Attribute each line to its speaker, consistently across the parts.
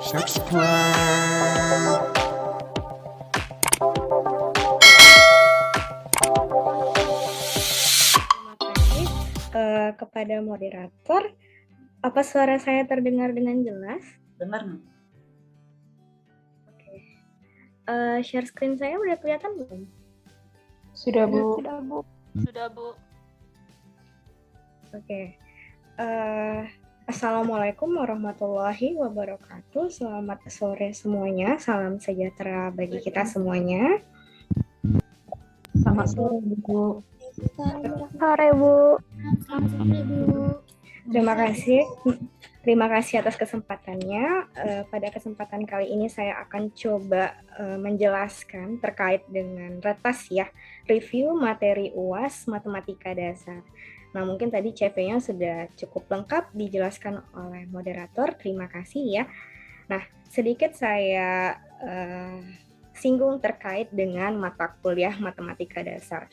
Speaker 1: Subscribe.
Speaker 2: Terima kasih kepada moderator. Apa suara saya terdengar dengan jelas?
Speaker 3: Dengar.
Speaker 2: Oke. Share screen saya udah kelihatan belum?
Speaker 4: Sudah, Bu.
Speaker 2: Sudah, Bu.
Speaker 3: Sudah, Bu.
Speaker 2: Oke. Assalamualaikum warahmatullahi wabarakatuh. Selamat sore semuanya. Salam sejahtera bagi kita semuanya.
Speaker 4: Selamat sore, Bu.
Speaker 2: Sore, Bu. Terima kasih atas kesempatannya. Pada kesempatan kali ini saya akan coba menjelaskan terkait dengan retas ya, review materi UAS Matematika Dasar. Nah, mungkin tadi CV-nya sudah cukup lengkap dijelaskan oleh moderator. Terima kasih ya. Nah, sedikit saya singgung terkait dengan mata kuliah Matematika Dasar.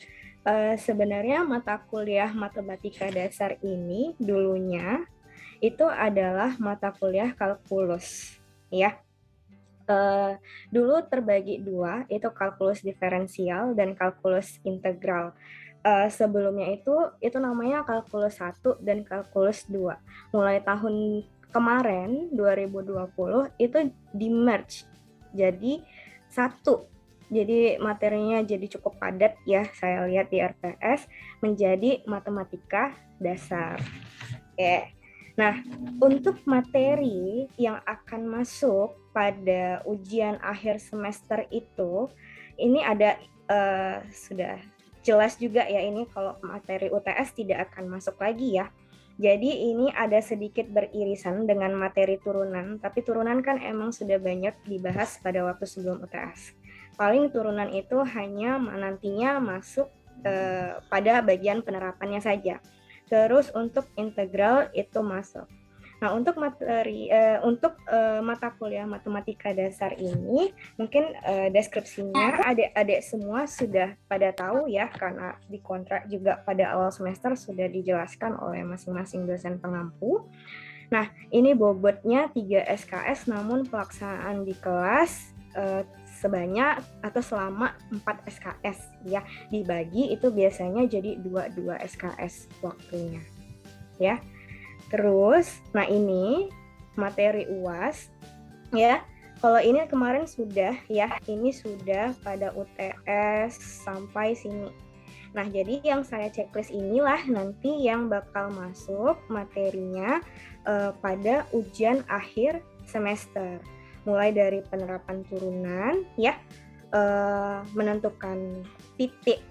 Speaker 2: Sebenarnya mata kuliah Matematika Dasar ini dulunya itu adalah mata kuliah kalkulus, ya. Dulu terbagi dua, itu kalkulus diferensial dan kalkulus integral. Sebelumnya itu namanya kalkulus 1 dan kalkulus 2. Mulai tahun kemarin 2020 itu di-merge jadi satu. Jadi materinya jadi cukup padat ya, saya lihat di RPS menjadi matematika dasar. Oke. Nah, untuk materi yang akan masuk pada ujian akhir semester itu, ini ada sudah jelas juga ya, ini kalau materi UTS tidak akan masuk lagi ya. Jadi ini ada sedikit beririsan dengan materi turunan, tapi turunan kan emang sudah banyak dibahas pada waktu sebelum UTS. Paling turunan itu hanya nantinya masuk pada bagian penerapannya saja. Terus untuk integral itu masuk. Nah, untuk materi mata kuliah Matematika Dasar ini mungkin deskripsinya adik-adik semua sudah pada tahu ya, karena di kontrak juga pada awal semester sudah dijelaskan oleh masing-masing dosen pengampu. Nah, ini bobotnya 3 SKS namun pelaksanaan di kelas sebanyak atau selama 4 SKS ya, dibagi itu biasanya jadi 2 SKS waktunya ya. Terus, nah ini materi UAS ya. Kalau ini kemarin sudah ya, ini sudah pada UTS sampai sini. Nah, jadi yang saya checklist inilah nanti yang bakal masuk materinya pada ujian akhir semester. Mulai dari penerapan turunan ya, menentukan titik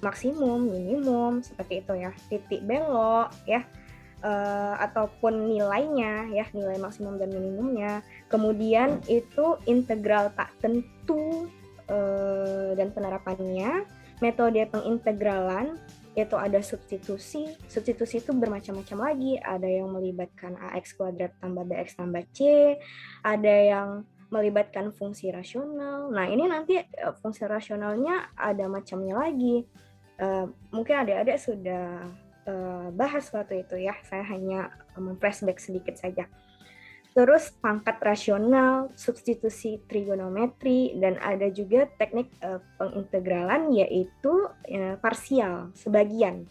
Speaker 2: maksimum, minimum seperti itu ya, titik belok ya. Ataupun nilainya ya, nilai maksimum dan minimumnya. Kemudian itu integral tak tentu dan penerapannya, metode pengintegralan itu ada substitusi itu bermacam-macam lagi, ada yang melibatkan AX kuadrat tambah BX tambah C, ada yang melibatkan fungsi rasional. Nah, ini nanti fungsi rasionalnya ada macamnya lagi. Mungkin adik-adik sudah bahas waktu itu ya, saya hanya flashback sedikit saja. Terus pangkat rasional, substitusi trigonometri, dan ada juga teknik pengintegralan yaitu parsial, sebagian.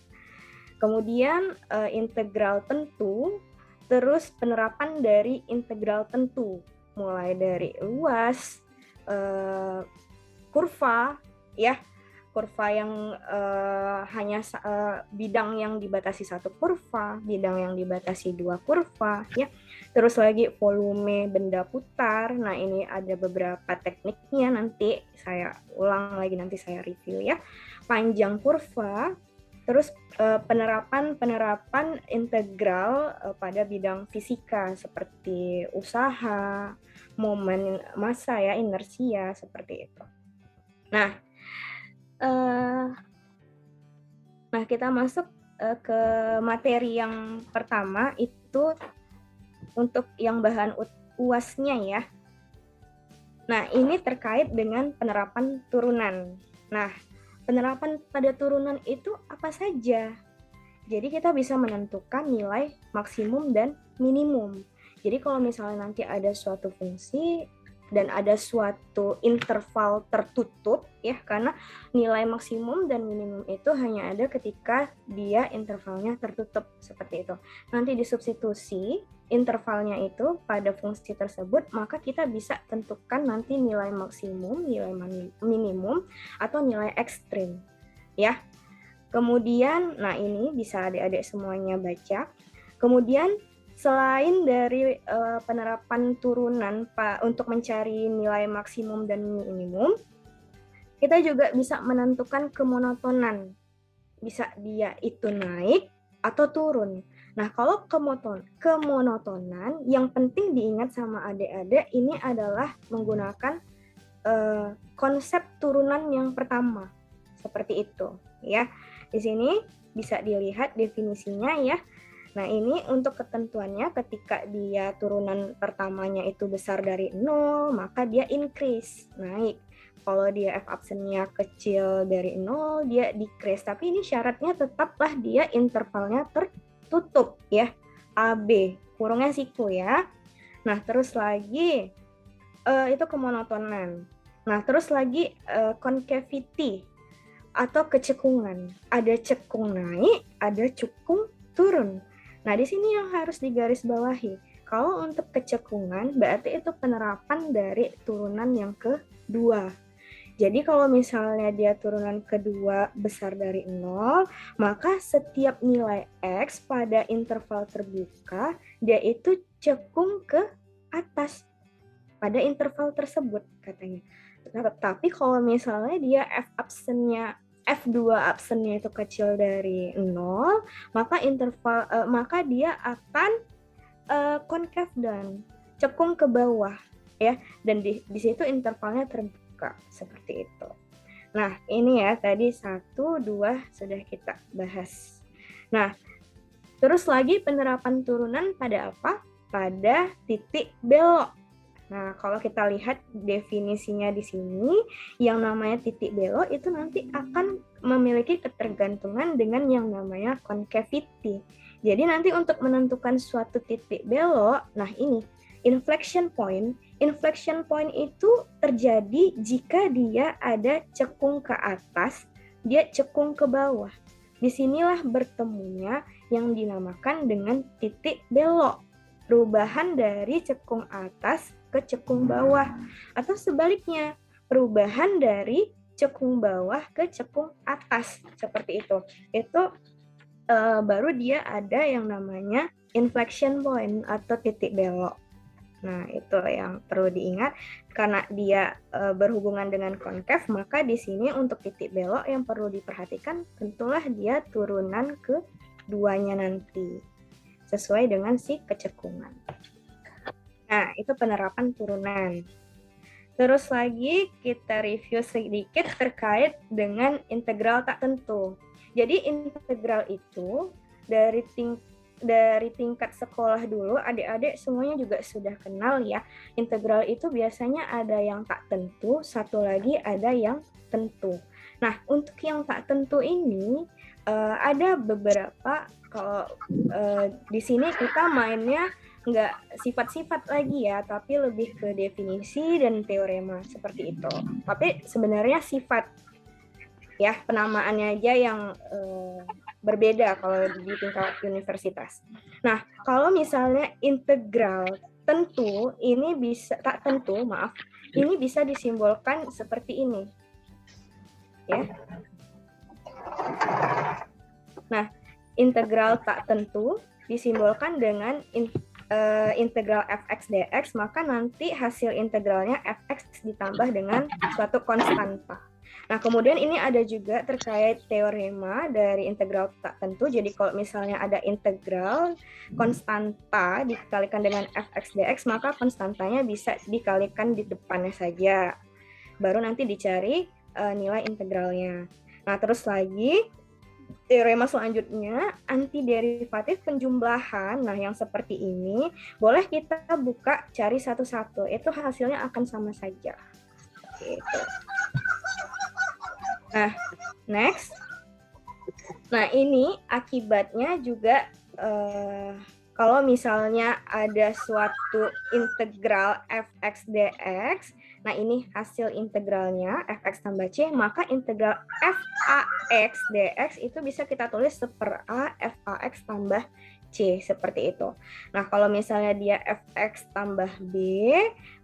Speaker 2: Kemudian integral tentu, terus penerapan dari integral tentu, mulai dari luas, kurva, ya, kurva yang hanya bidang yang dibatasi satu kurva, bidang yang dibatasi 2 kurva, ya. Terus lagi volume benda putar. Nah, ini ada beberapa tekniknya, nanti saya ulang lagi, nanti saya review ya. Panjang kurva, terus penerapan integral pada bidang fisika seperti usaha, momen massa ya, inersia seperti itu. Nah, kita masuk ke materi yang pertama, itu untuk yang bahan UAS-nya ya. Nah, ini terkait dengan penerapan turunan. Nah, penerapan pada turunan itu apa saja? Jadi kita bisa menentukan nilai maksimum dan minimum. Jadi kalau misalnya nanti ada suatu fungsi dan ada suatu interval tertutup ya, karena nilai maksimum dan minimum itu hanya ada ketika dia intervalnya tertutup seperti itu. Nanti disubstitusi intervalnya itu pada fungsi tersebut, maka kita bisa tentukan nanti nilai maksimum, nilai minimum, atau nilai ekstrim ya. Kemudian, nah ini bisa adik-adik semuanya baca. Kemudian selain dari penerapan turunan untuk mencari nilai maksimum dan minimum, kita juga bisa menentukan kemonotonan. Bisa dia itu naik atau turun. Nah, kalau kemonotonan, yang penting diingat sama adik-adik ini adalah menggunakan konsep turunan yang pertama. Seperti itu, ya. Di sini bisa dilihat definisinya ya. Nah, ini untuk ketentuannya ketika dia turunan pertamanya itu besar dari 0, maka dia increase, naik. Kalau dia F absennya kecil dari 0, dia decrease. Tapi ini syaratnya tetaplah dia intervalnya tertutup ya. AB, kurungnya siku ya. Nah, terus lagi itu kemonotonan. Nah, terus lagi concavity atau kecekungan. Ada cekung naik, ada cekung turun. Nah, di sini yang harus digarisbawahi. Kalau untuk kecekungan, berarti itu penerapan dari turunan yang kedua. Jadi kalau misalnya dia turunan kedua besar dari 0, maka setiap nilai X pada interval terbuka, dia itu cekung ke atas pada interval tersebut katanya. Tapi kalau misalnya dia F2 absennya itu kecil dari 0, maka dia akan concave dan cekung ke bawah ya, dan di situ intervalnya terbuka seperti itu. Nah, ini ya tadi 1, 2 sudah kita bahas. Nah, terus lagi penerapan turunan pada apa? Pada titik belok. Nah, kalau kita lihat definisinya di sini, yang namanya titik belok itu nanti akan memiliki ketergantungan dengan yang namanya concavity. Jadi nanti untuk menentukan suatu titik belok, nah ini inflection point. Inflection point itu terjadi jika dia ada cekung ke atas, dia cekung ke bawah. Disinilah bertemunya yang dinamakan dengan titik belok. Perubahan dari cekung atas ke cekung bawah, atau sebaliknya perubahan dari cekung bawah ke cekung atas seperti itu. Itu baru dia ada yang namanya inflection point atau titik belok. Nah, itu yang perlu diingat karena dia berhubungan dengan konkav, maka di sini untuk titik belok yang perlu diperhatikan tentulah dia turunan keduanya nanti sesuai dengan si kecekungan. Nah, itu penerapan turunan. Terus lagi kita review sedikit terkait dengan integral tak tentu. Jadi integral itu dari tingkat sekolah dulu, adik-adik semuanya juga sudah kenal ya. Integral itu biasanya ada yang tak tentu, satu lagi ada yang tentu. Nah, untuk yang tak tentu ini ada beberapa. Kalau di sini kita mainnya nggak sifat-sifat lagi ya, tapi lebih ke definisi dan teorema seperti itu. Tapi sebenarnya sifat ya, penamaannya aja yang berbeda kalau di tingkat universitas. Nah, kalau misalnya integral tentu ini bisa tak tentu, maaf, ini bisa disimbolkan seperti ini. Ya. Nah, integral tak tentu disimbolkan dengan integral fx dx, maka nanti hasil integralnya fx ditambah dengan suatu konstanta. Nah, kemudian ini ada juga terkait teorema dari integral tak tentu. Jadi kalau misalnya ada integral konstanta dikalikan dengan fx dx, maka konstantanya bisa dikalikan di depannya saja. Baru nanti dicari nilai integralnya. Nah, terus lagi teorema selanjutnya, antiderivatif penjumlahan. Nah, yang seperti ini boleh kita buka cari satu-satu. Itu hasilnya akan sama saja. Gitu. Nah, next. Nah, ini akibatnya juga kalau misalnya ada suatu integral fx dx, nah ini hasil integralnya fx tambah c, maka integral fax dx itu bisa kita tulis seper a fax tambah c, seperti itu. Nah, kalau misalnya dia fx tambah b,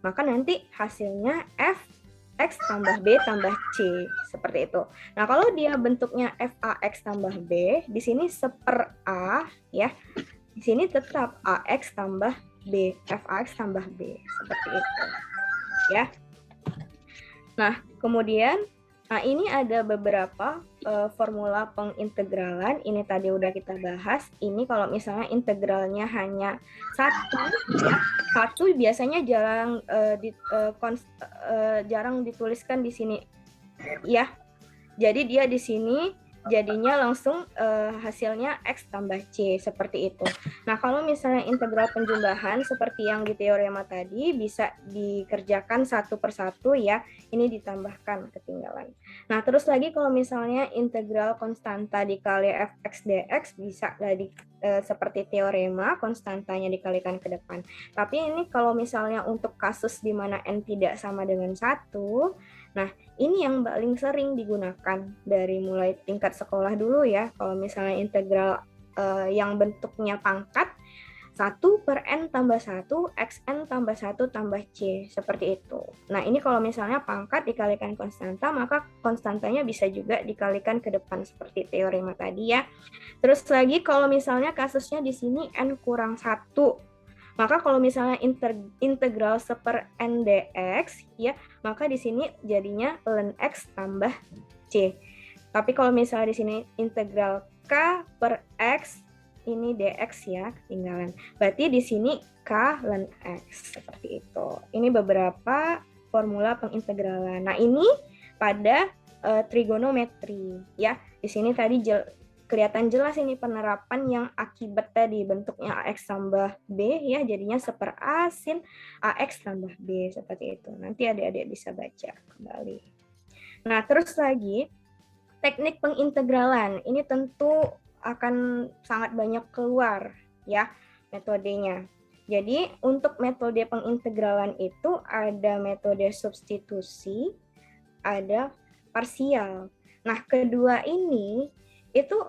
Speaker 2: maka nanti hasilnya fx tambah b tambah c, seperti itu. Nah, kalau dia bentuknya fax tambah b, di sini seper a, ya. Di sini tetap AX tambah B, FAX tambah B, seperti itu. Ya. Nah, kemudian, ini ada beberapa formula pengintegralan. Ini tadi udah kita bahas. Ini kalau misalnya integralnya hanya satu, ya, satu biasanya jarang dituliskan di sini, ya. Jadi dia di sini jadinya langsung hasilnya X tambah C, seperti itu. Nah, kalau misalnya integral penjumlahan seperti yang di teorema tadi bisa dikerjakan satu persatu, ya, ini ditambahkan ketinggalan. Nah, terus lagi kalau misalnya integral konstanta dikali fx dx bisa seperti teorema, konstantanya dikalikan ke depan. Tapi ini kalau misalnya untuk kasus di mana n tidak sama dengan 1, nah, ini yang paling sering digunakan dari mulai tingkat sekolah dulu, ya. Kalau misalnya integral yang bentuknya pangkat 1 per n tambah 1, xn tambah 1 tambah c, seperti itu. Nah, ini kalau misalnya pangkat dikalikan konstanta, maka konstantanya bisa juga dikalikan ke depan seperti teorema tadi, ya. Terus lagi kalau misalnya kasusnya di sini n kurang 1, maka kalau misalnya integral seper n dx, ya, maka di sini jadinya ln x tambah c. Tapi kalau misalnya di sini integral k per x, ini dx, ya, ketinggalan. Berarti di sini k ln x, seperti itu. Ini beberapa formula pengintegralan. Nah, ini pada trigonometri, ya. Di sini tadi kelihatan jelas ini penerapan yang akibat tadi bentuknya AX tambah B, ya, jadinya seper A sin AX tambah B, seperti itu. Nanti adik-adik bisa baca kembali. Nah, terus lagi teknik pengintegralan ini tentu akan sangat banyak keluar, ya, metodenya. Jadi untuk metode pengintegralan itu ada metode substitusi, ada parsial. Nah, kedua ini itu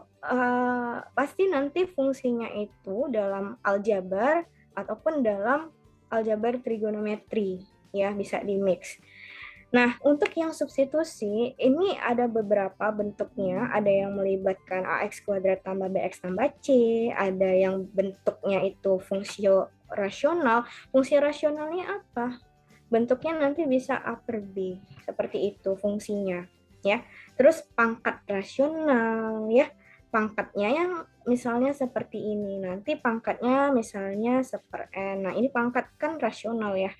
Speaker 2: pasti nanti fungsinya itu dalam aljabar ataupun dalam aljabar trigonometri, ya, bisa di mix. Nah, untuk yang substitusi ini ada beberapa bentuknya, ada yang melibatkan ax kuadrat tambah bx tambah c, ada yang bentuknya itu fungsi rasional. Fungsi rasionalnya apa? Bentuknya nanti bisa A per B, seperti itu fungsinya, ya. Terus pangkat rasional, ya. Pangkatnya yang misalnya seperti ini, nanti pangkatnya misalnya seper n. Nah, ini pangkat kan rasional, ya.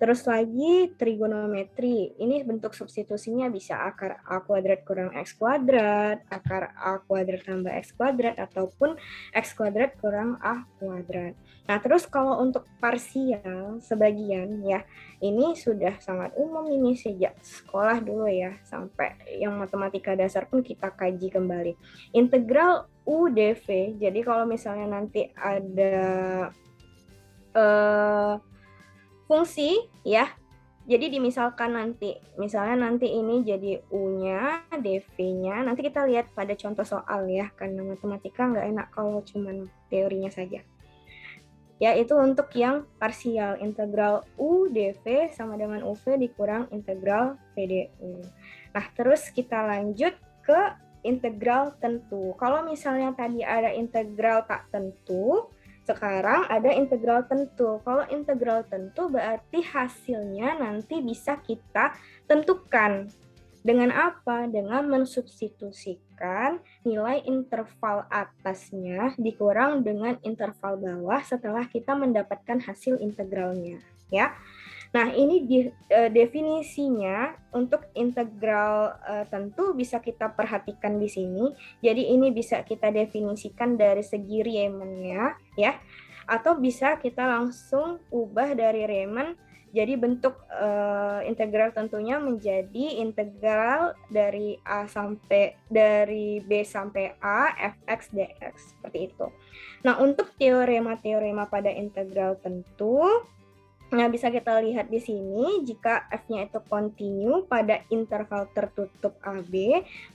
Speaker 2: Terus lagi trigonometri, ini bentuk substitusinya bisa akar A kuadrat kurang X kuadrat, akar A kuadrat tambah X kuadrat, ataupun X kuadrat kurang A kuadrat. Nah, terus kalau untuk parsial, sebagian, ya, ini sudah sangat umum ini sejak sekolah dulu, ya, sampai yang matematika dasar pun kita kaji kembali. Integral U dv, jadi kalau misalnya nanti ada fungsi, ya, jadi dimisalkan misalnya nanti ini jadi U-nya, dv-nya, nanti kita lihat pada contoh soal, ya, karena matematika nggak enak kalau cuman teorinya saja. Ya, itu untuk yang parsial, integral U dv sama dengan UV dikurang integral PdU. Nah, terus kita lanjut ke integral tentu. Kalau misalnya tadi ada integral tak tentu, sekarang ada integral tentu. Kalau integral tentu berarti hasilnya nanti bisa kita tentukan. Dengan apa? Dengan mensubstitusikan nilai interval atasnya dikurang dengan interval bawah setelah kita mendapatkan hasil integralnya, ya. Nah, ini definisinya untuk integral tentu bisa kita perhatikan di sini. Jadi ini bisa kita definisikan dari segi Riemann-nya, ya. Atau bisa kita langsung ubah dari Riemann jadi bentuk integral tentunya menjadi integral dari B sampai A fx dx seperti itu. Nah, untuk teorema-teorema pada integral tentu, nah bisa kita lihat di sini jika f-nya itu kontinu pada interval tertutup AB,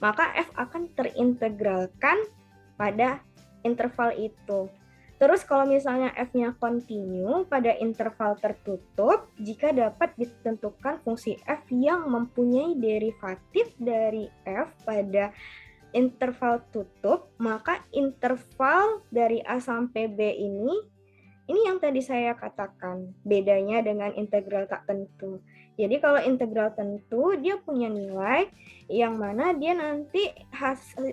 Speaker 2: maka f akan terintegralkan pada interval itu. Terus kalau misalnya f-nya kontinu pada interval tertutup, jika dapat ditentukan fungsi f yang mempunyai derivatif dari f pada interval tutup, maka interval dari A sampai B ini yang tadi saya katakan, bedanya dengan integral tak tentu. Jadi kalau integral tentu, dia punya nilai yang mana dia nanti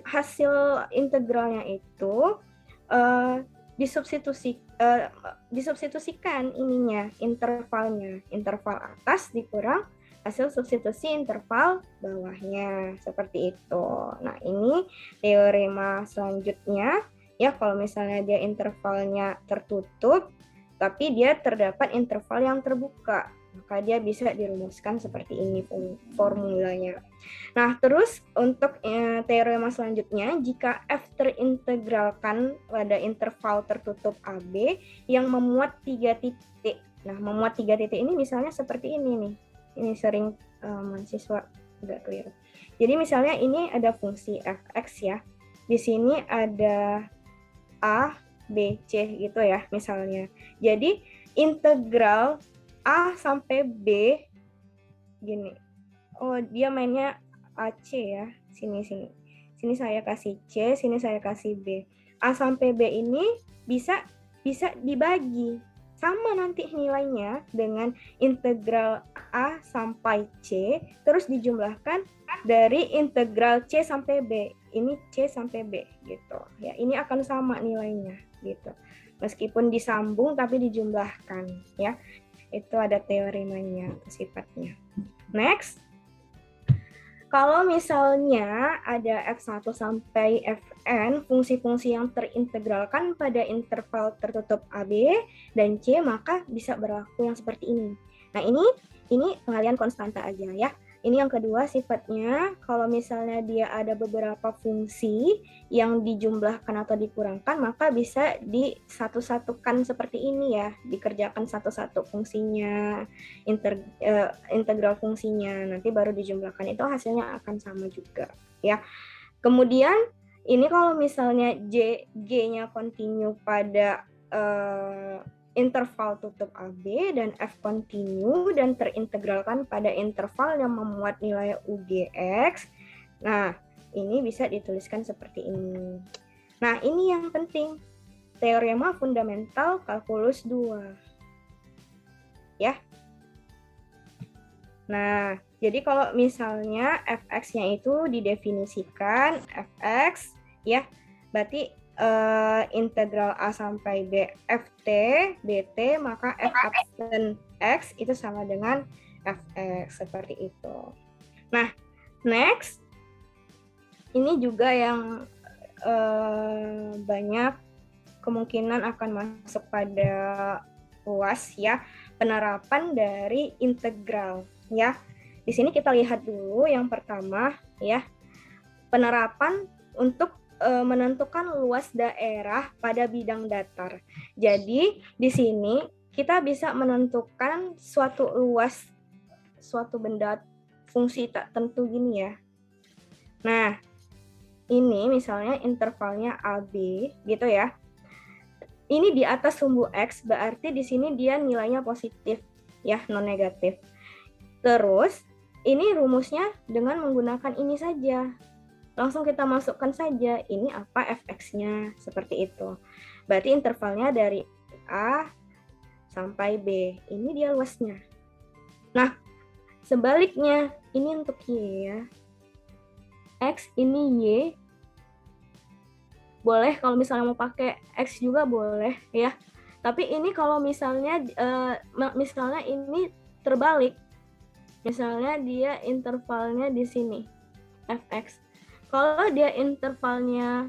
Speaker 2: hasil integralnya itu disubstitusikan intervalnya, interval atas dikurang hasil substitusi interval bawahnya, seperti itu. Nah, ini teorema selanjutnya ya, kalau misalnya dia intervalnya tertutup tapi dia terdapat interval yang terbuka, maka dia bisa dirumuskan seperti ini formulanya. Nah, terus untuk teorema selanjutnya, jika f terintegralkan pada interval tertutup AB yang memuat 3 titik. Nah, memuat 3 titik ini misalnya seperti ini nih. Ini sering mahasiswa nggak clear. Jadi misalnya ini ada fungsi fx ya. Di sini ada A, B, C gitu ya misalnya. Jadi integral A sampai B gini. Oh, dia mainnya AC ya. Sini. Sini saya kasih C, sini saya kasih B. A sampai B ini bisa dibagi. Sama nanti nilainya dengan integral A sampai C, terus dijumlahkan dari integral C sampai B. Ini C sampai B gitu. Ya, ini akan sama nilainya gitu. Meskipun disambung tapi dijumlahkan ya. Itu ada teoremanya, sifatnya. Next. Kalau misalnya ada F1 sampai Fn, fungsi-fungsi yang terintegralkan pada interval tertutup AB dan C, maka bisa berlaku yang seperti ini. Nah, ini pengalihan konstanta aja ya. Ini yang kedua sifatnya, kalau misalnya dia ada beberapa fungsi yang dijumlahkan atau dikurangkan, maka bisa disatu-satukan seperti ini ya, dikerjakan satu-satu fungsinya, integral fungsinya, nanti baru dijumlahkan, itu hasilnya akan sama juga ya. Kemudian ini kalau misalnya G-nya kontinu pada interval tutup AB dan F kontinu dan terintegralkan pada interval yang memuat nilai UGX. Nah, ini bisa dituliskan seperti ini. Nah, ini yang penting. Teorema fundamental kalkulus 2. Ya. Nah, jadi kalau misalnya fx-nya itu didefinisikan fx ya, berarti integral A sampai B ft bt, maka f absen x itu sama dengan fx, seperti itu. Nah, next ini juga yang banyak kemungkinan akan masuk pada UAS ya, penerapan dari integral ya. Di sini kita lihat dulu yang pertama ya, penerapan untuk menentukan luas daerah pada bidang datar. Jadi di sini kita bisa menentukan suatu luas suatu benda fungsi tak tentu gini ya. Nah, ini misalnya intervalnya AB gitu ya. Ini di atas sumbu X, berarti di sini dia nilainya positif ya, non negatif. Terus ini rumusnya dengan menggunakan ini saja. Langsung kita masukkan saja, ini apa fx-nya, seperti itu. Berarti intervalnya dari A sampai B, ini dia luasnya. Nah, sebaliknya, ini untuk Y ya. X ini Y. Boleh kalau misalnya mau pakai X juga boleh ya. Tapi ini kalau misalnya ini terbalik. Misalnya dia intervalnya di sini, fx. Kalau dia intervalnya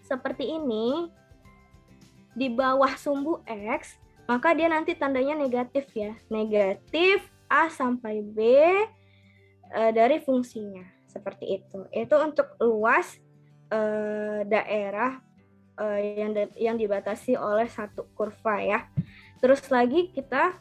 Speaker 2: seperti ini, di bawah sumbu X, maka dia nanti tandanya negatif ya. Negatif A sampai B dari fungsinya. Seperti itu. Itu untuk luas daerah yang dibatasi oleh satu kurva ya. Terus lagi kita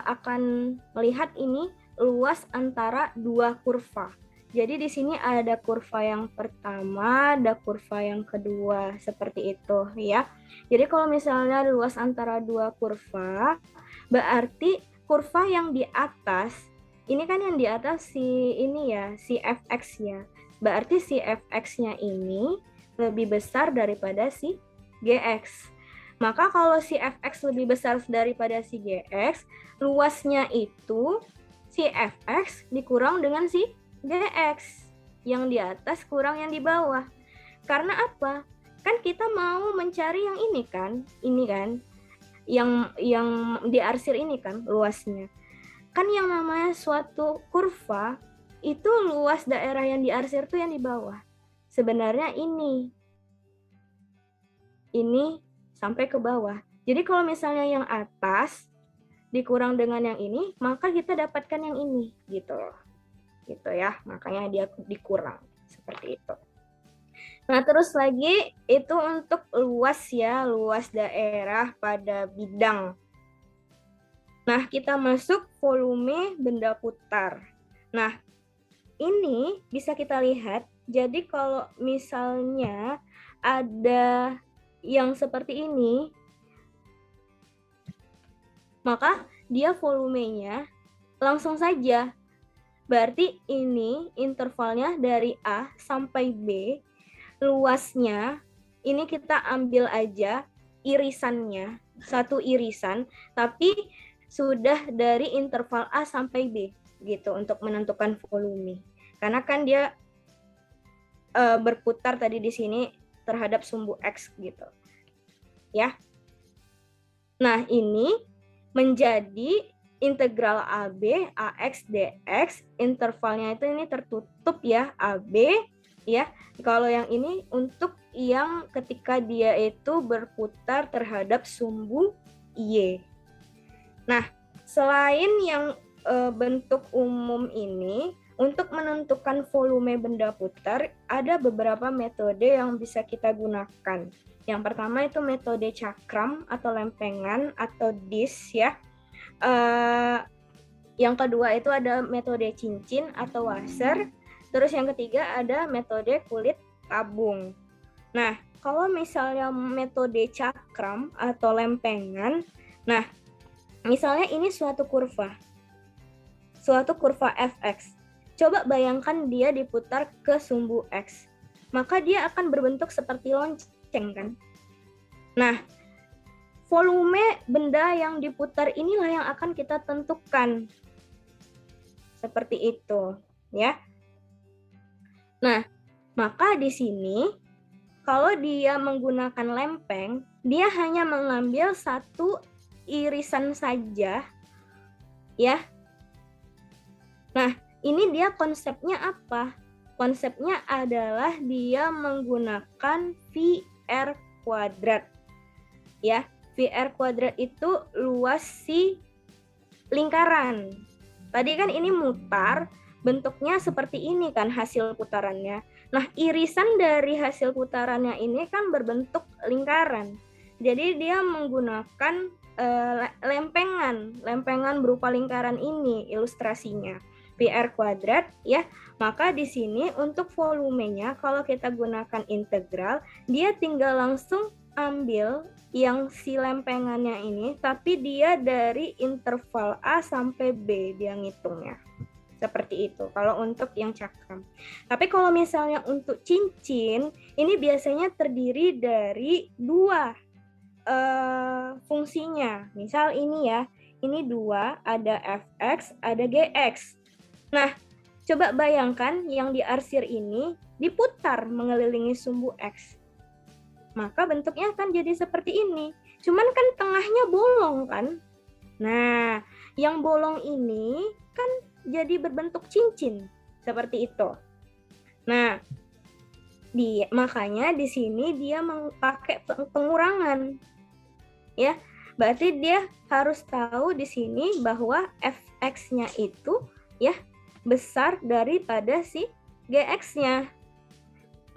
Speaker 2: akan melihat ini luas antara dua kurva. Jadi di sini ada kurva yang pertama, ada kurva yang kedua, seperti itu ya. Jadi kalau misalnya luas antara dua kurva, berarti kurva yang di atas, ini kan yang di atas si ini ya, si fx ya. Berarti si fx-nya ini lebih besar daripada si gx. Maka kalau si fx lebih besar daripada si gx, luasnya itu si fx dikurang dengan si gx. Yang di atas kurang yang di bawah. Karena apa? Kan kita mau mencari yang ini kan? Ini kan? Yang diarsir ini kan luasnya. Kan yang namanya suatu kurva, itu luas daerah yang diarsir itu yang di bawah. Sebenarnya ini sampai ke bawah. Jadi kalau misalnya yang atas dikurang dengan yang ini, maka kita dapatkan yang ini gitu loh. Gitu ya, makanya dia dikurang seperti itu. Nah, terus lagi itu untuk luas ya, luas daerah pada bidang. Nah, kita masuk volume benda putar. Nah, ini bisa kita lihat. Jadi kalau misalnya ada yang seperti ini, maka dia volumenya langsung saja. Berarti ini intervalnya dari A sampai B, luasnya ini kita ambil aja irisannya, satu irisan, tapi sudah dari interval A sampai B gitu untuk menentukan volume. Karena kan dia berputar tadi di sini terhadap sumbu X gitu. Ya. Nah, ini menjadi integral AB AX DX, intervalnya itu ini tertutup ya, AB ya. Kalau yang ini untuk yang ketika dia itu berputar terhadap sumbu Y. Nah, selain yang bentuk umum ini, untuk menentukan volume benda putar ada beberapa metode yang bisa kita gunakan. Yang pertama itu metode cakram atau lempengan atau disk ya. Yang kedua itu ada metode cincin atau washer. Terus yang ketiga ada metode kulit tabung. Nah, kalau misalnya metode cakram atau lempengan, nah misalnya ini suatu kurva fx. Coba bayangkan dia diputar ke sumbu x, maka dia akan berbentuk seperti lonceng kan. Nah, volume benda yang diputar inilah yang akan kita tentukan. Seperti itu, ya. Nah, maka di sini kalau dia menggunakan lempeng, dia hanya mengambil satu irisan saja, ya. Nah, ini dia konsepnya apa? Konsepnya adalah dia menggunakan VR kuadrat, ya. VR kuadrat itu luas si lingkaran. Tadi kan ini mutar, bentuknya seperti ini kan hasil putarannya. Nah, irisan dari hasil putarannya ini kan berbentuk lingkaran. Jadi dia menggunakan lempengan berupa lingkaran ini ilustrasinya. VR kuadrat ya. Maka di sini untuk volumenya kalau kita gunakan integral, dia tinggal langsung ambil yang si lempengannya ini, tapi dia dari interval A sampai B dia ngitungnya. Seperti itu kalau untuk yang cakram. Tapi kalau misalnya untuk cincin, ini biasanya terdiri dari dua fungsinya. Misal ini ya, ini dua, ada fx, ada gx. Nah, coba bayangkan yang diarsir ini diputar mengelilingi sumbu x. Maka bentuknya akan jadi seperti ini. Cuman kan tengahnya bolong kan. Nah, yang bolong ini kan jadi berbentuk cincin. Seperti itu. Nah, Makanya di sini dia pakai pengurangan. Ya, berarti dia harus tahu di sini bahwa fx-nya itu ya besar daripada si gx-nya.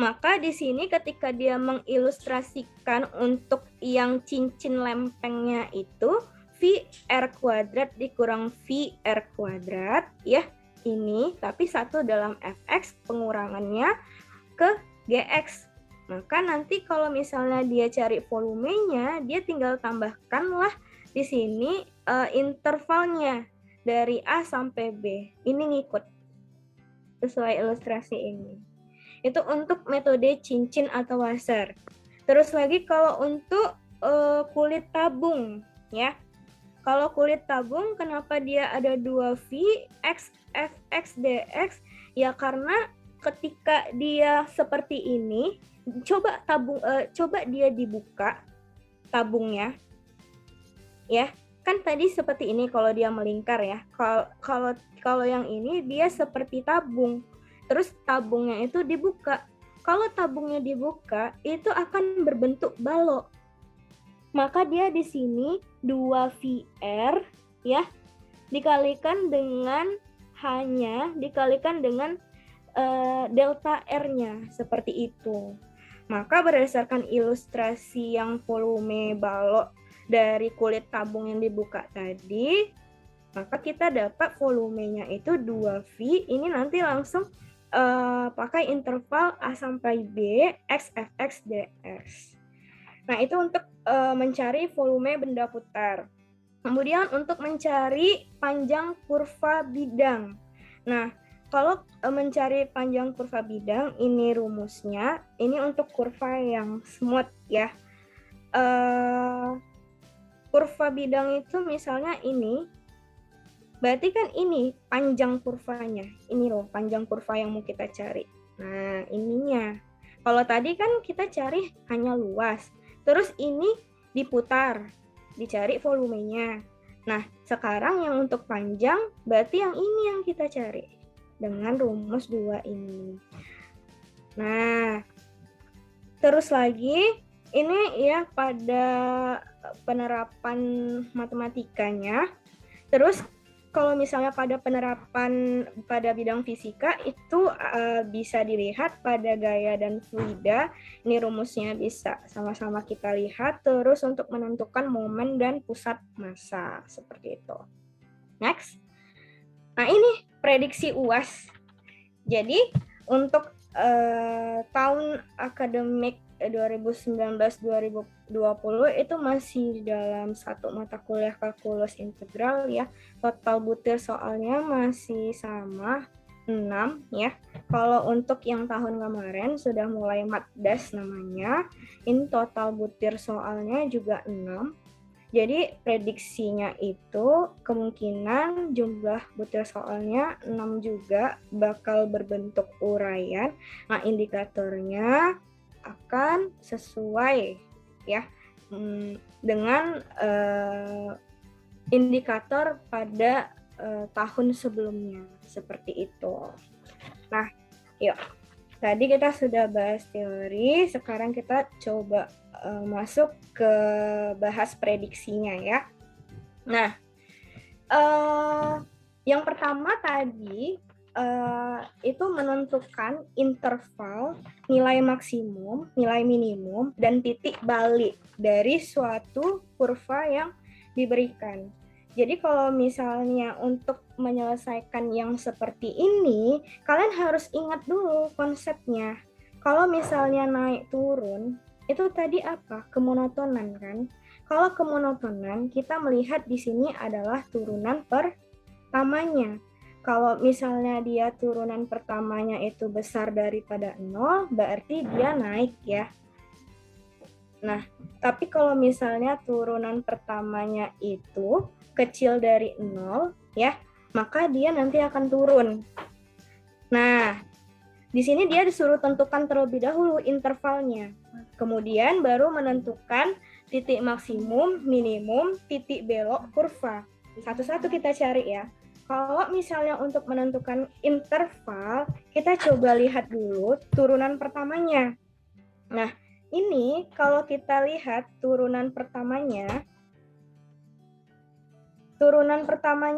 Speaker 2: Maka di sini ketika dia mengilustrasikan untuk yang cincin lempengnya itu VR kuadrat dikurang VR kuadrat ya ini, tapi satu dalam fx pengurangannya ke gx. Maka nanti kalau misalnya dia cari volumenya, dia tinggal tambahkanlah di sini intervalnya dari A sampai B. Ini ngikut sesuai ilustrasi ini. Itu untuk metode cincin atau washer. Terus lagi kalau untuk kulit tabung ya. Kalau kulit tabung kenapa dia ada 2V X Fx dx? Ya karena ketika dia seperti ini, coba dia dibuka tabungnya. Ya, kan tadi seperti ini kalau dia melingkar ya. Kalau yang ini dia seperti tabung. Terus tabungnya itu dibuka. Kalau tabungnya dibuka, itu akan berbentuk balok. Maka dia di sini 2VR ya dikalikan dengan delta R-nya seperti itu. Maka berdasarkan ilustrasi yang volume balok dari kulit tabung yang dibuka tadi, maka kita dapat volumenya itu 2V. Ini nanti langsung pakai interval A sampai B X Fx dx. Nah, itu untuk mencari volume benda putar. Kemudian untuk mencari panjang kurva bidang. Nah, kalau mencari panjang kurva bidang, ini rumusnya. Ini untuk kurva yang smooth ya. Kurva bidang itu misalnya ini. Berarti kan ini panjang kurvanya. Ini loh panjang kurva yang mau kita cari. Nah, ininya. Kalau tadi kan kita cari hanya luas. Terus ini diputar, dicari volumenya. Nah, sekarang yang untuk panjang, berarti yang ini yang kita cari. Dengan rumus 2 ini. Nah, terus lagi, ini ya pada penerapan matematikanya. Terus kalau misalnya pada penerapan pada bidang fisika itu bisa dilihat pada gaya dan fluida. Ini rumusnya bisa sama-sama kita lihat. Terus untuk menentukan momen dan pusat massa seperti itu. Next. Nah ini prediksi UAS. Jadi untuk tahun akademik 2019-2020 itu masih dalam satu mata kuliah kalkulus integral ya. Total butir soalnya masih sama 6 ya. Kalau untuk yang tahun kemarin sudah mulai matdas namanya. Ini total butir soalnya juga 6. Jadi prediksinya itu kemungkinan jumlah butir soalnya 6 juga bakal berbentuk uraian. Nah, indikatornya akan sesuai ya dengan indikator pada tahun sebelumnya seperti itu. Nah, yuk. Tadi kita sudah bahas teori, sekarang kita coba masuk ke bahas prediksinya ya. Nah, yang pertama tadi itu menentukan interval nilai maksimum, nilai minimum, dan titik balik dari suatu kurva yang diberikan. Jadi kalau misalnya untuk menyelesaikan yang seperti ini, kalian harus ingat dulu konsepnya. Kalau misalnya naik turun, itu tadi apa? Kemonotonan kan? Kalau kemonotonan, kita melihat di sini adalah turunan pertamanya. Kalau misalnya dia turunan pertamanya itu besar daripada 0, berarti dia naik ya. Nah, tapi kalau misalnya turunan pertamanya itu kecil dari 0, ya, maka dia nanti akan turun. Nah, di sini dia disuruh tentukan terlebih dahulu intervalnya. Kemudian baru menentukan titik maksimum, minimum, titik belok kurva. Satu-satu kita cari ya. Kalau misalnya untuk menentukan interval, kita coba lihat dulu turunan pertamanya. Nah, ini kalau kita lihat turunan pertamanya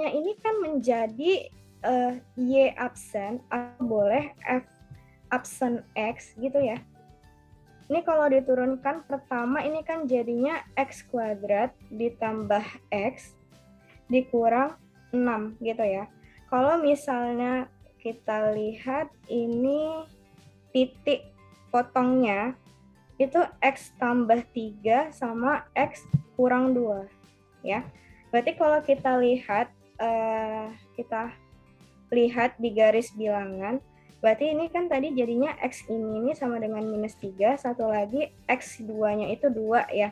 Speaker 2: ini kan menjadi Y absen atau boleh F absen X gitu ya. Ini kalau diturunkan pertama ini kan jadinya X kuadrat ditambah X dikurang 6 gitu ya. Kalau misalnya kita lihat ini titik potongnya itu X tambah 3 sama X kurang 2 ya. Berarti kalau kita lihat di garis bilangan, berarti ini kan tadi jadinya X ini sama dengan minus 3, satu lagi X2-nya itu 2 ya.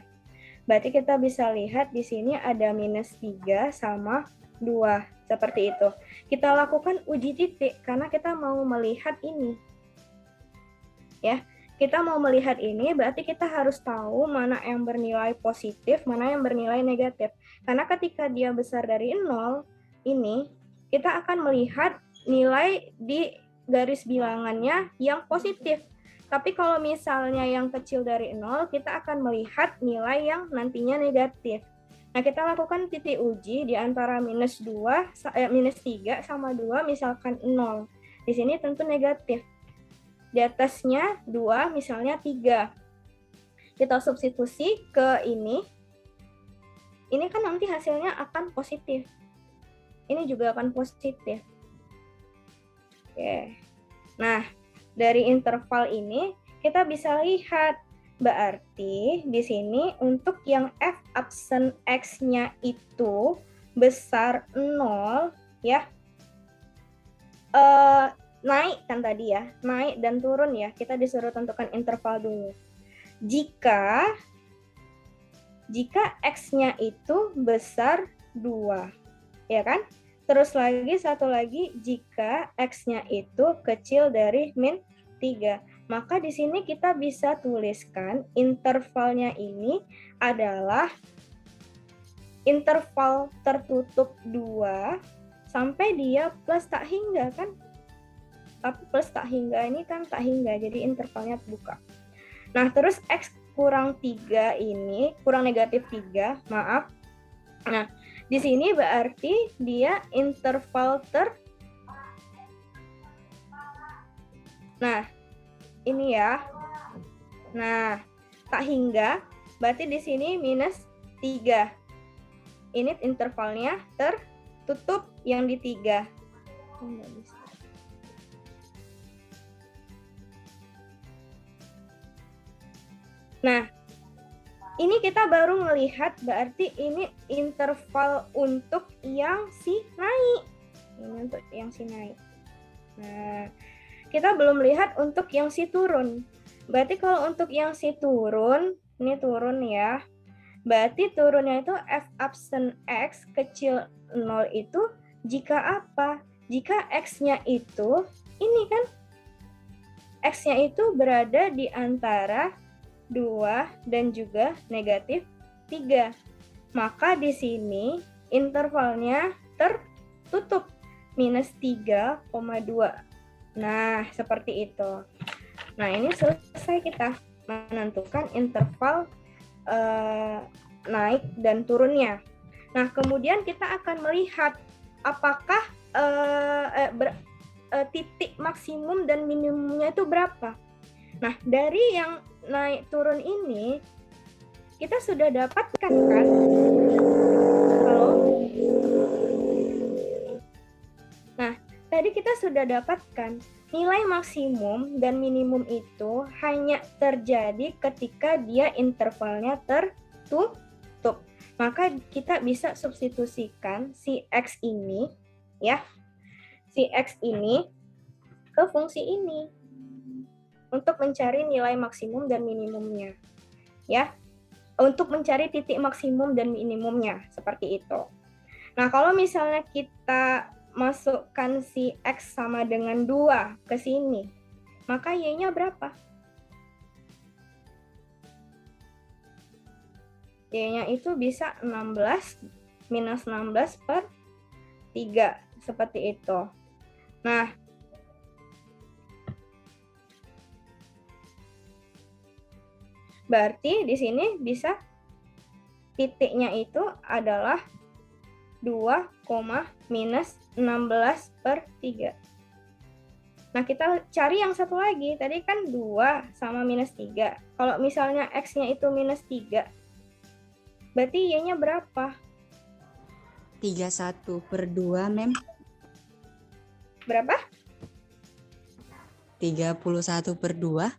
Speaker 2: Berarti kita bisa lihat di sini ada minus 3 sama 2, seperti itu. Kita lakukan uji titik karena kita mau melihat ini. Ya, kita mau melihat ini berarti kita harus tahu mana yang bernilai positif, mana yang bernilai negatif. Karena ketika dia besar dari 0, ini kita akan melihat nilai di garis bilangannya yang positif. Tapi kalau misalnya yang kecil dari 0, kita akan melihat nilai yang nantinya negatif. Nah, kita lakukan titik uji di antara minus 3 sama 2, misalkan 0. Di sini tentu negatif. Di atasnya 2, misalnya 3. Kita substitusi ke ini. Ini kan nanti hasilnya akan positif. Ini juga akan positif. Oke. Nah, dari interval ini kita bisa lihat berarti di sini untuk yang F absen X-nya itu besar 0 ya. Naik kan tadi ya, naik dan turun ya. Kita disuruh tentukan interval dulu. Jika X-nya itu besar 2, ya kan? Terus satu lagi jika X-nya itu kecil dari min 3. Maka di sini kita bisa tuliskan intervalnya ini adalah interval tertutup 2 sampai dia plus tak hingga kan? Tapi plus tak hingga ini kan tak hingga, jadi intervalnya buka. Nah, terus X kurang 3 ini, kurang negatif 3, maaf. Nah, di sini berarti dia interval Nah, ini ya. Nah, tak hingga, berarti di sini minus 3. Ini intervalnya tertutup yang di 3. Enggak bisa. Nah, ini kita baru melihat berarti ini interval untuk yang si naik. Ini untuk yang si naik. Nah, kita belum lihat untuk yang si turun. Berarti kalau untuk yang si turun, ini turun ya. Berarti turunnya itu F absen X kecil 0 itu jika apa? Jika X-nya itu, ini kan, X-nya itu berada di antara 2 dan juga negatif 3. Maka di sini intervalnya tertutup minus 3,2. Nah, seperti itu. Nah, ini selesai kita menentukan interval naik dan turunnya. Nah, kemudian kita akan melihat apakah titik maksimum dan minimumnya itu berapa. Nah, dari yang naik turun ini kita sudah dapatkan kan? Halo? Nah, tadi kita sudah dapatkan nilai maksimum dan minimum itu hanya terjadi ketika dia intervalnya tertutup. Maka kita bisa substitusikan si X ini ya. Si X ini ke fungsi ini untuk mencari nilai maksimum dan minimumnya. Ya. Untuk mencari titik maksimum dan minimumnya seperti itu. Nah, kalau misalnya kita masukkan si X sama dengan 2 ke sini, maka Y-nya berapa? Y-nya itu bisa 16 minus 16 per 3, seperti itu. Nah, berarti di sini bisa titiknya itu adalah 2, minus 16/3. Nah, kita cari yang satu lagi. Tadi kan 2 sama minus 3. Kalau misalnya X-nya itu minus 3, berarti Y-nya berapa?
Speaker 1: 31/2, Mem.
Speaker 2: Berapa?
Speaker 1: 31/2.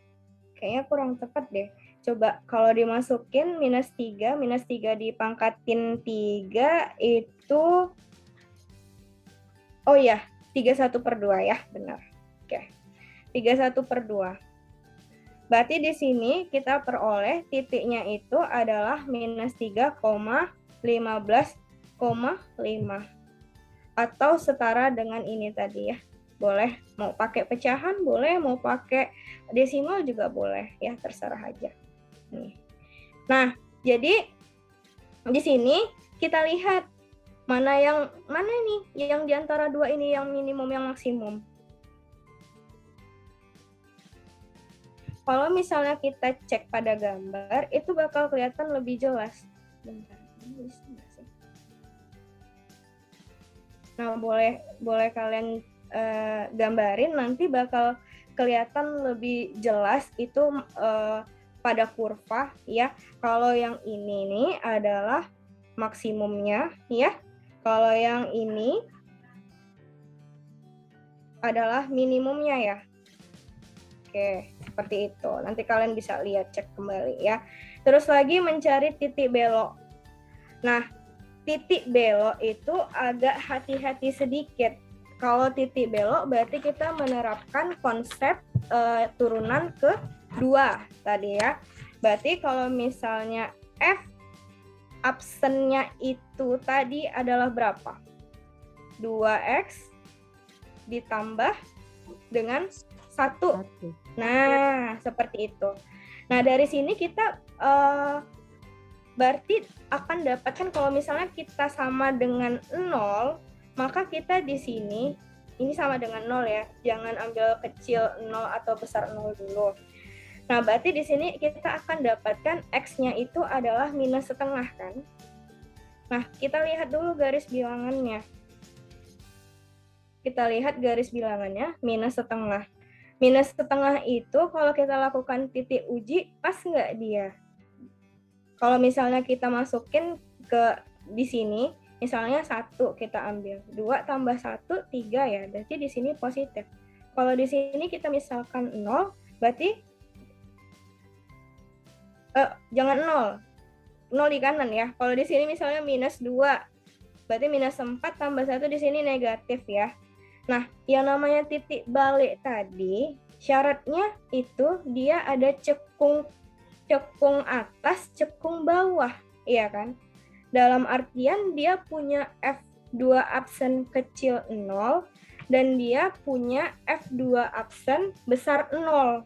Speaker 2: Kayaknya kurang tepat deh. Coba kalau dimasukin minus 3 dipangkatin 3 itu, oh ya, 31/2 ya, benar. Oke, 31/2. Berarti di sini kita peroleh titiknya itu adalah minus 3,15,5. Atau setara dengan ini tadi ya. Boleh mau pakai pecahan, boleh mau pakai desimal juga boleh ya, terserah aja. Nih. Nah, jadi di sini kita lihat mana nih yang di antara dua ini yang minimum yang maksimum. Kalau misalnya kita cek pada gambar, itu bakal kelihatan lebih jelas. Bentar, nah, boleh kalian gambarin, nanti bakal kelihatan lebih jelas itu pada kurva ya. Kalau yang ini nih adalah maksimumnya ya. Kalau yang ini adalah minimumnya ya. Oke, seperti itu. Nanti kalian bisa lihat, cek kembali ya. Terus lagi mencari titik belok. Nah, titik belok itu agak hati-hati sedikit. Kalau titik belok berarti kita menerapkan konsep turunan kedua tadi ya. Berarti kalau misalnya F absennya itu tadi adalah berapa? 2X ditambah dengan 1. Nah, seperti itu. Nah, dari sini kita berarti akan dapatkan kalau misalnya kita sama dengan 0, maka kita di sini ini sama dengan 0 ya. Jangan ambil kecil 0 atau besar 0 dulu. Nah, berarti di sini kita akan dapatkan X-nya itu adalah minus setengah kan. Nah, kita lihat dulu garis bilangannya. Kita lihat garis bilangannya minus setengah. Minus setengah itu kalau kita lakukan titik uji, pas nggak dia? Kalau misalnya kita masukin ke di sini, misalnya 1 kita ambil, 2 tambah 1, 3 ya, berarti di sini positif. Kalau di sini kita misalkan 0, berarti jangan 0 di kanan ya. Kalau di sini misalnya minus 2, berarti minus 4 tambah 1 di sini negatif ya. Nah, yang namanya titik balik tadi, syaratnya itu dia ada cekung atas, cekung bawah, iya kan? Dalam artian dia punya F2 absen kecil 0 dan dia punya F2 absen besar 0.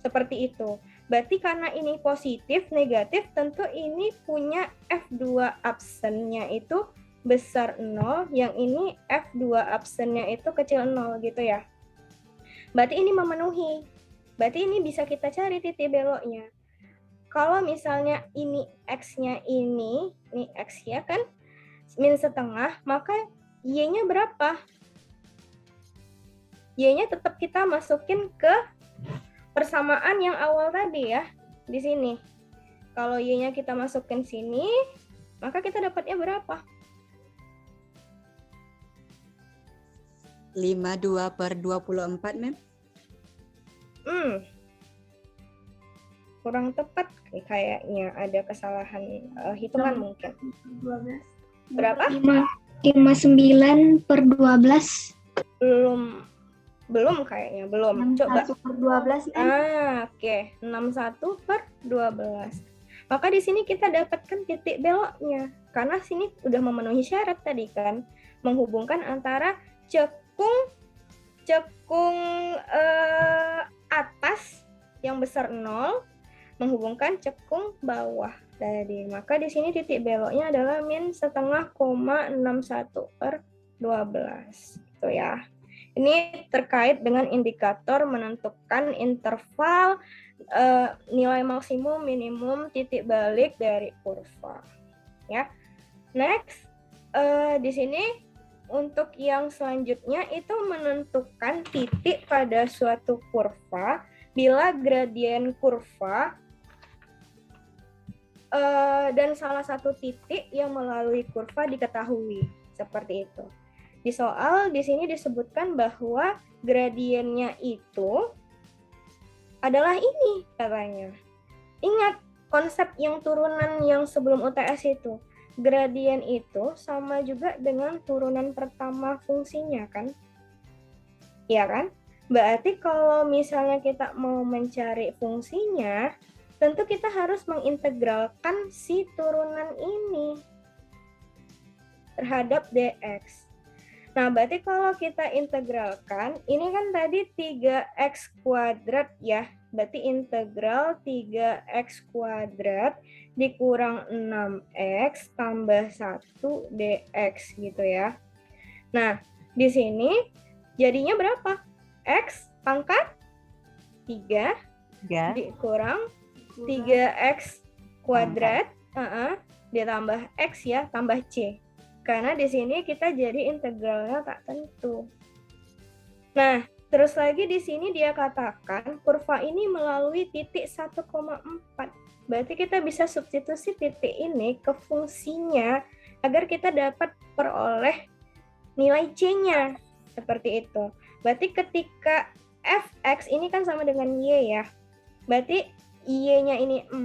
Speaker 2: Seperti itu. Berarti karena ini positif, negatif, tentu ini punya F2 absennya itu besar 0, yang ini F2 absennya itu kecil 0 gitu ya. Berarti ini memenuhi. Berarti ini bisa kita cari titik beloknya. Kalau misalnya ini X-nya ini X ya kan, min setengah, maka Y-nya berapa? Y-nya tetap kita masukin ke persamaan yang awal tadi ya, di sini. Kalau Y-nya kita masukin sini, maka kita dapatnya berapa?
Speaker 1: 52/24, Mem.
Speaker 2: Kurang tepat kayaknya, ada kesalahan hitungan mungkin.
Speaker 4: 12.
Speaker 2: Berapa?
Speaker 4: 59/12.
Speaker 2: Belum kayaknya, belum. Coba.
Speaker 4: 61/12.
Speaker 2: Oke. 61/12. Maka di sini kita dapatkan titik beloknya. Karena sini udah memenuhi syarat tadi kan, menghubungkan antara cekung atas yang besar 0 menghubungkan cekung bawah tadi. Maka di sini titik beloknya adalah min setengah, 61/12. 12. Gitu ya. Ini terkait dengan indikator menentukan interval nilai maksimum, minimum, titik balik dari kurva. Ya. Next, di sini untuk yang selanjutnya itu menentukan titik pada suatu kurva bila gradien kurva dan salah satu titik yang melalui kurva diketahui. Seperti itu. Di soal di sini disebutkan bahwa gradiennya itu adalah ini katanya. Ingat konsep yang turunan yang sebelum UTS itu. Gradien itu sama juga dengan turunan pertama fungsinya kan? Iya kan? Berarti kalau misalnya kita mau mencari fungsinya, tentu kita harus mengintegralkan si turunan ini terhadap dx. Nah, berarti kalau kita integralkan, ini kan tadi 3x kuadrat ya. Berarti integral 3x kuadrat dikurang 6x tambah 1 dx gitu ya. Nah, di sini jadinya berapa? X pangkat 3 dikurang 3x kuadrat ditambah x ya, tambah c. Karena di sini kita jadi integralnya tak tentu. Nah, terus lagi di sini dia katakan kurva ini melalui titik 1,4. Berarti kita bisa substitusi titik ini ke fungsinya agar kita dapat peroleh nilai c-nya. Seperti itu. Berarti ketika fx ini kan sama dengan y ya. Berarti y-nya ini 4,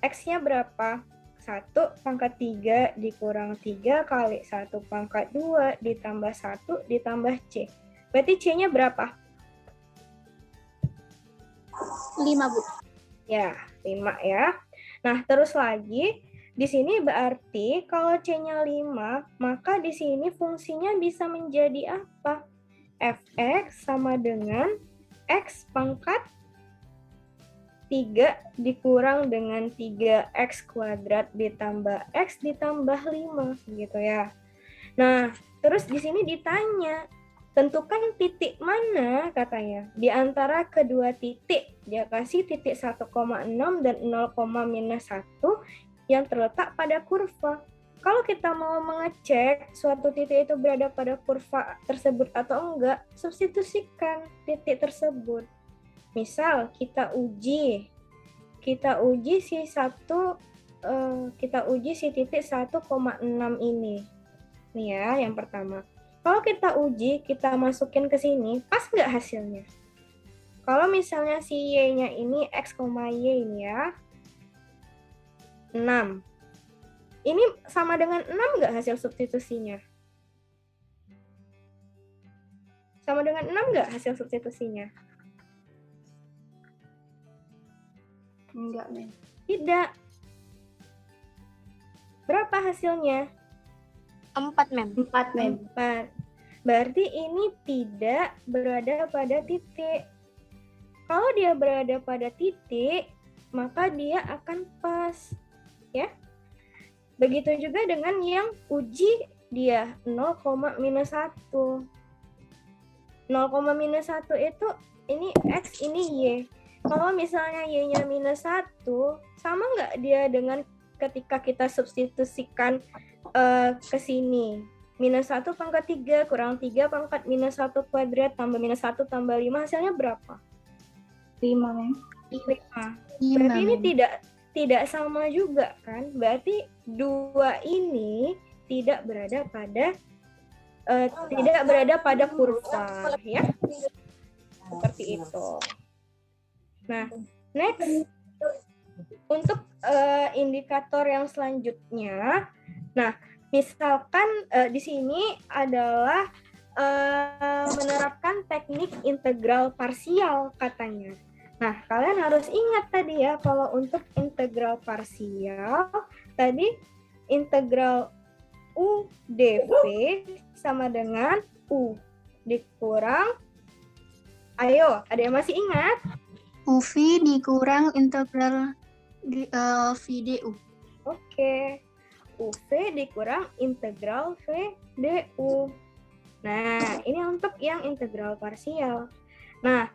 Speaker 2: x-nya berapa? 1 pangkat 3 dikurang 3 kali 1 pangkat 2 ditambah 1 ditambah C. Berarti C-nya berapa?
Speaker 4: 5, Bu.
Speaker 2: Ya, 5 ya. Nah, terus lagi, di sini berarti kalau C-nya 5, maka di sini fungsinya bisa menjadi apa? Fx sama dengan X pangkat 3 dikurang dengan 3x kuadrat ditambah x ditambah 5 gitu ya. Nah, terus di sini ditanya, tentukan titik mana katanya di antara kedua titik. Dia kasih titik 1,6 dan 0, -1 yang terletak pada kurva. Kalau kita mau mengecek suatu titik itu berada pada kurva tersebut atau enggak, substitusikan titik tersebut. Misal kita uji si titik 1,6 ini. Nih ya, yang pertama. Kalau kita uji, kita masukin ke sini, pas nggak hasilnya? Kalau misalnya si y-nya ini x, y ini ya, 6. Ini sama dengan 6 nggak hasil substitusinya? Sama dengan 6 nggak hasil substitusinya?
Speaker 4: Enggak, Mem.
Speaker 2: Tidak. Berapa hasilnya?
Speaker 4: 4, Mem. 4, Mem.
Speaker 2: 4. Berarti ini tidak berada pada titik. Kalau dia berada pada titik, maka dia akan pas. Ya. Begitu juga dengan yang uji dia 0, -1. 0, itu ini x, ini y. Kalau misalnya y-nya -1, sama nggak dia dengan ketika kita substitusikan ke sini? -1 pangkat 3 kurang 3 pangkat -1 kuadrat tambah -1 tambah 5, hasilnya berapa?
Speaker 4: 5, Mem.
Speaker 2: 5. Berarti ini tidak sama juga kan? Berarti 2 ini tidak berada pada kurva ya. Seperti itu. Nah, next untuk indikator yang selanjutnya. Nah, misalkan di sini adalah menerapkan teknik integral parsial katanya. Nah, kalian harus ingat tadi ya, kalau untuk integral parsial, tadi integral U dv sama dengan U dikurang, ayo, ada yang masih ingat?
Speaker 4: UV dikurang integral VDU.
Speaker 2: Oke. UV dikurang integral V du. Nah, ini untuk yang integral parsial. Nah,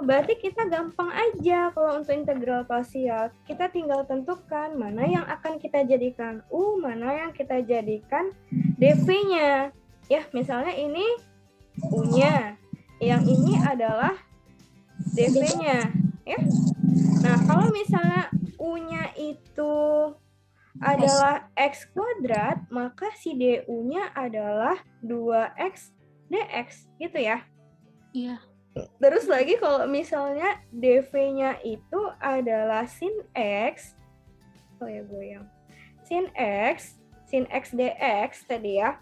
Speaker 2: berarti kita gampang aja kalau untuk integral parsial. Kita tinggal tentukan mana yang akan kita jadikan U, mana yang kita jadikan dv-nya. Ya, misalnya ini U-nya. Yang ini adalah dv-nya. Ya. Nah, kalau misalnya U-nya itu adalah X kuadrat, maka si du-nya adalah 2X dx, gitu ya.
Speaker 4: Iya.
Speaker 2: Terus lagi kalau misalnya dv-nya itu adalah sin X, sin X dx tadi ya,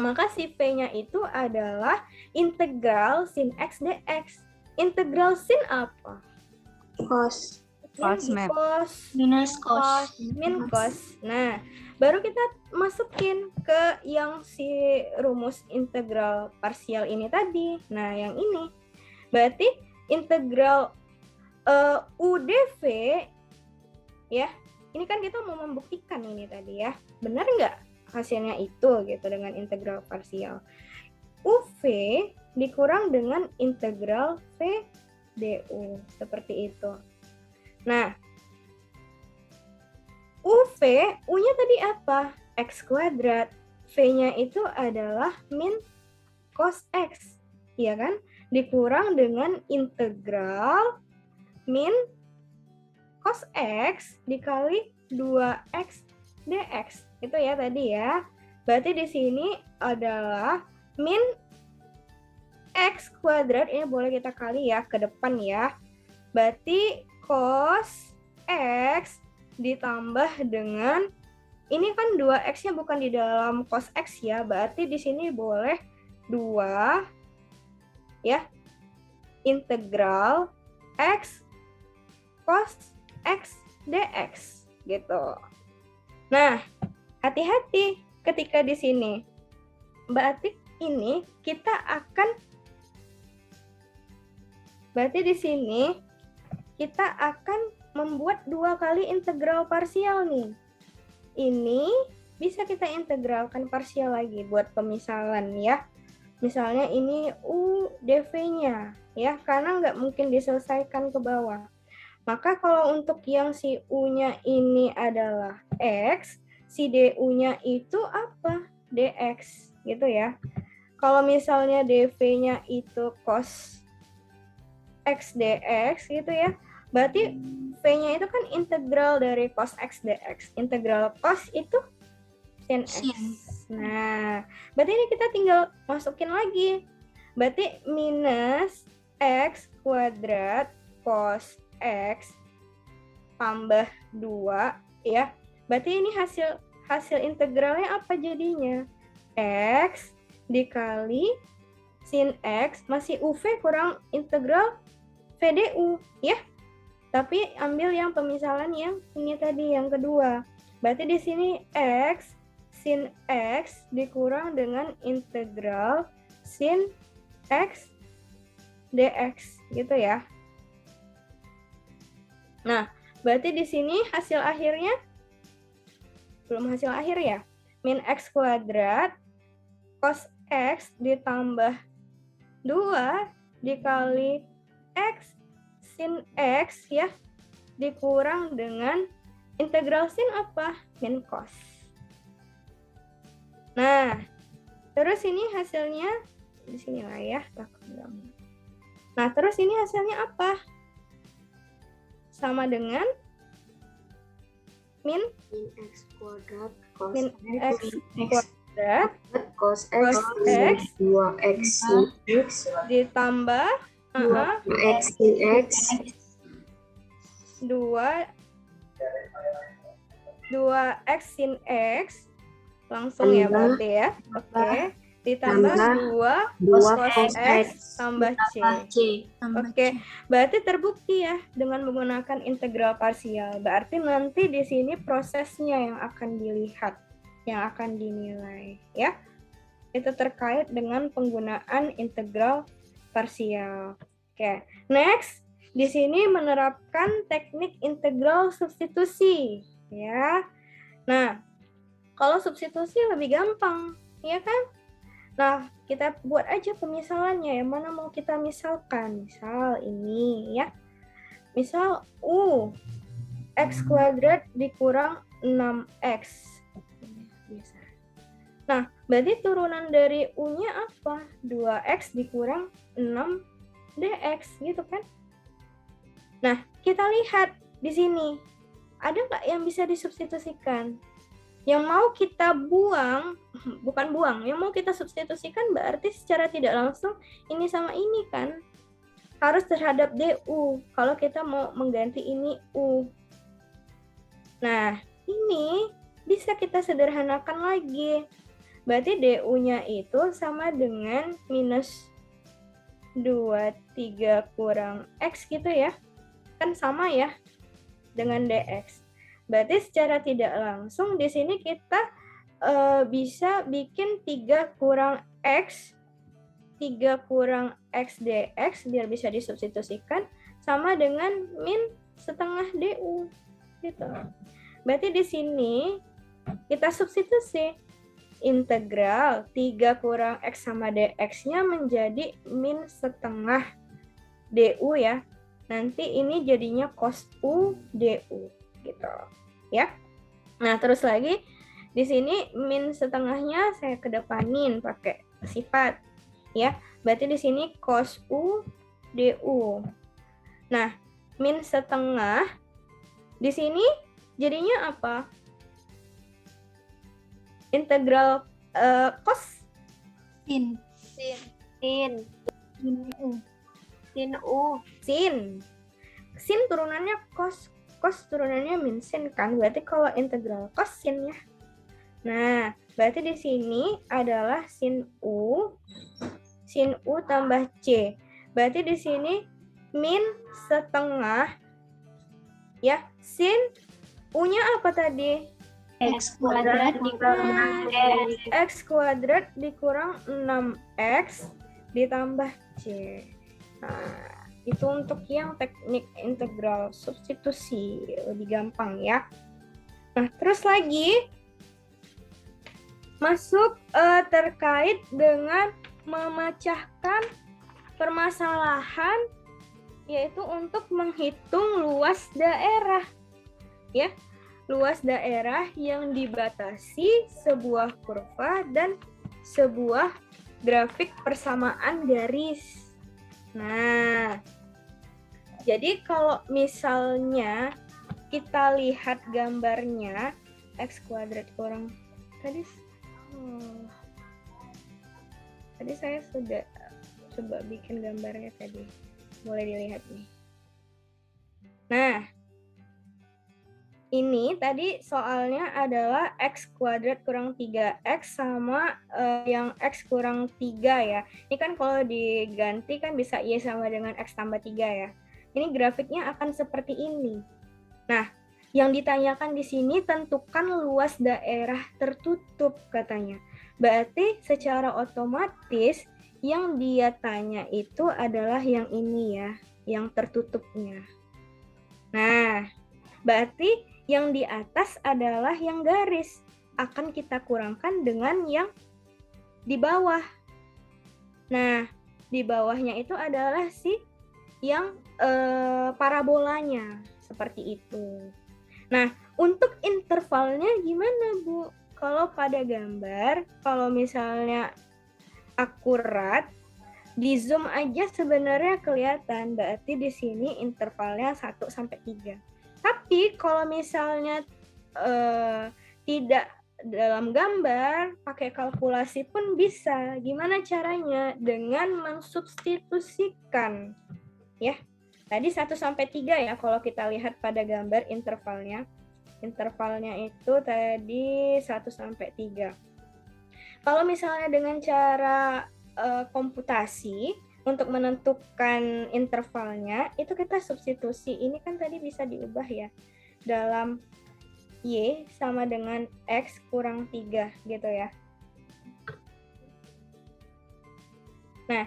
Speaker 2: maka si v-nya itu adalah integral sin X dx. Integral sin apa?
Speaker 4: Cos.
Speaker 1: Cos, Mem.
Speaker 4: Minus cos.
Speaker 2: Min cos. Nah, baru kita masukin ke yang si rumus integral parsial ini tadi. Nah, yang ini. Berarti integral UdV, ya, ini kan kita mau membuktikan ini tadi ya. Benar nggak hasilnya itu gitu dengan integral parsial? UV dikurang dengan integral V du. Seperti itu. Nah, UV, U-nya tadi apa? X kuadrat. V-nya itu adalah min cos X. Iya kan? Dikurang dengan integral min cos X dikali 2X dx. Itu ya tadi ya. Berarti di sini adalah min X kuadrat. Ini boleh kita kali ya ke depan ya. Berarti cos X ditambah dengan, ini kan 2X-nya bukan di dalam cos X ya, berarti di sini boleh 2 ya, integral X cos X dx gitu. Nah, hati-hati ketika di sini. Berarti ini kita akan, berarti di sini kita akan membuat 2 kali integral parsial nih. Ini bisa kita integralkan parsial lagi buat pemisalan ya. Misalnya ini U dv-nya ya, karena nggak mungkin diselesaikan ke bawah. Maka kalau untuk yang si U-nya ini adalah X, si du-nya itu apa? Dx gitu ya. Kalau misalnya dv-nya itu cos X dx gitu ya, berarti V-nya itu kan integral dari cos X dx. Integral cos itu sin X. Nah, berarti ini kita tinggal masukin lagi. Berarti minus X kuadrat cos X tambah 2 ya. Berarti ini hasil integralnya apa jadinya? X dikali sin X masih UV kurang integral VDU ya. Tapi ambil yang pemisalan yang ini tadi, yang kedua. Berarti di sini X sin X dikurang dengan integral sin X dx gitu ya. Nah, berarti di sini hasil akhirnya belum hasil akhir ya. Min X kuadrat cos X ditambah 2 dikali X sin X ya, dikurang dengan integral sin apa? Min cos. Nah, terus ini hasilnya di sini lah ya. Nah, terus ini hasilnya apa? Sama dengan min
Speaker 4: X kuadrat cos
Speaker 2: min X kuadrat
Speaker 4: cos
Speaker 2: cos X
Speaker 4: 2X sin X
Speaker 2: ditambah
Speaker 4: 2X sin X
Speaker 2: 2X sin X langsung ya berarti ya. Oke. Ditambah 2 cos X tambah C. Oke, berarti terbukti ya dengan menggunakan integral parsial. Berarti nanti di sini prosesnya yang akan dilihat, yang akan dinilai ya. Itu terkait dengan penggunaan integral parsial. Oke, next di sini menerapkan teknik integral substitusi ya. Nah, kalau substitusi lebih gampang. ya kan? Nah, kita buat aja pemisalannya, yang mana mau kita misalkan. Misal ini ya. Misal x kuadrat dikurang 6x. Biasa. Nah, berarti turunan dari U-nya apa? 2x dikurang 6dx, gitu kan? Nah, kita lihat di sini. Ada nggak yang bisa disubstitusikan? Yang mau kita buang, bukan buang, yang mau kita substitusikan berarti secara tidak langsung ini sama ini kan? Harus terhadap DU, kalau kita mau mengganti ini U. Nah, ini bisa kita sederhanakan lagi. Berarti DU-nya itu sama dengan minus 23 kurang X gitu ya. Kan sama ya dengan DX. Berarti secara tidak langsung di sini kita bisa bikin 3 kurang X, 3 kurang X dx biar bisa disubstitusikan sama dengan min setengah DU. Gitu. Berarti di sini kita substitusi. Integral 3 kurang X sama dx-nya menjadi min setengah DU ya. Nanti ini jadinya cos U DU gitu ya. Nah, terus lagi di sini min setengahnya saya kedepanin pakai sifat ya. Berarti di sini cos U DU. Nah, min setengah di sini jadinya apa? Integral cos
Speaker 1: Sin. Sin
Speaker 2: turunannya cos turunannya min sin kan, berarti kalau integral cos sin ya. Nah, berarti di sini adalah sin U tambah C. Berarti di sini min setengah ya, sin U-nya apa tadi?
Speaker 4: X kuadrat dikurang 6x.
Speaker 2: X kuadrat dikurang 6x ditambah C. Nah, itu untuk yang teknik integral substitusi, lebih gampang ya. Nah, terus lagi masuk terkait dengan memecahkan permasalahan, yaitu untuk menghitung luas daerah ya. Luas daerah yang dibatasi sebuah kurva dan sebuah grafik persamaan garis. Nah, jadi kalau misalnya kita lihat gambarnya x kuadrat kurang tadi saya sudah coba bikin gambarnya tadi. Boleh dilihat nih. Nah, ini tadi soalnya adalah x kuadrat kurang 3x sama yang x kurang 3 ya. Ini kan kalau diganti kan bisa y sama dengan x tambah 3 ya. Ini grafiknya akan seperti ini. Nah, yang ditanyakan di sini tentukan luas daerah tertutup katanya. Berarti secara otomatis yang dia tanya itu adalah yang ini ya, yang tertutupnya. Nah, berarti yang di atas adalah yang garis. Akan kita kurangkan dengan yang di bawah. Nah, di bawahnya itu adalah yang parabolanya. Seperti itu. Nah, untuk intervalnya gimana, Bu? Kalau pada gambar, kalau misalnya akurat, di zoom aja sebenarnya kelihatan. Berarti di sini intervalnya 1 sampai 3. Tapi kalau misalnya tidak dalam gambar, pakai kalkulasi pun bisa. Gimana caranya? Dengan mensubstitusikan. Ya, tadi 1 sampai 3 ya kalau kita lihat pada gambar intervalnya. Intervalnya itu tadi 1 sampai 3. Kalau misalnya dengan cara komputasi, untuk menentukan intervalnya, itu kita substitusi. Ini kan tadi bisa diubah ya. Dalam Y sama dengan X kurang 3 gitu ya. Nah,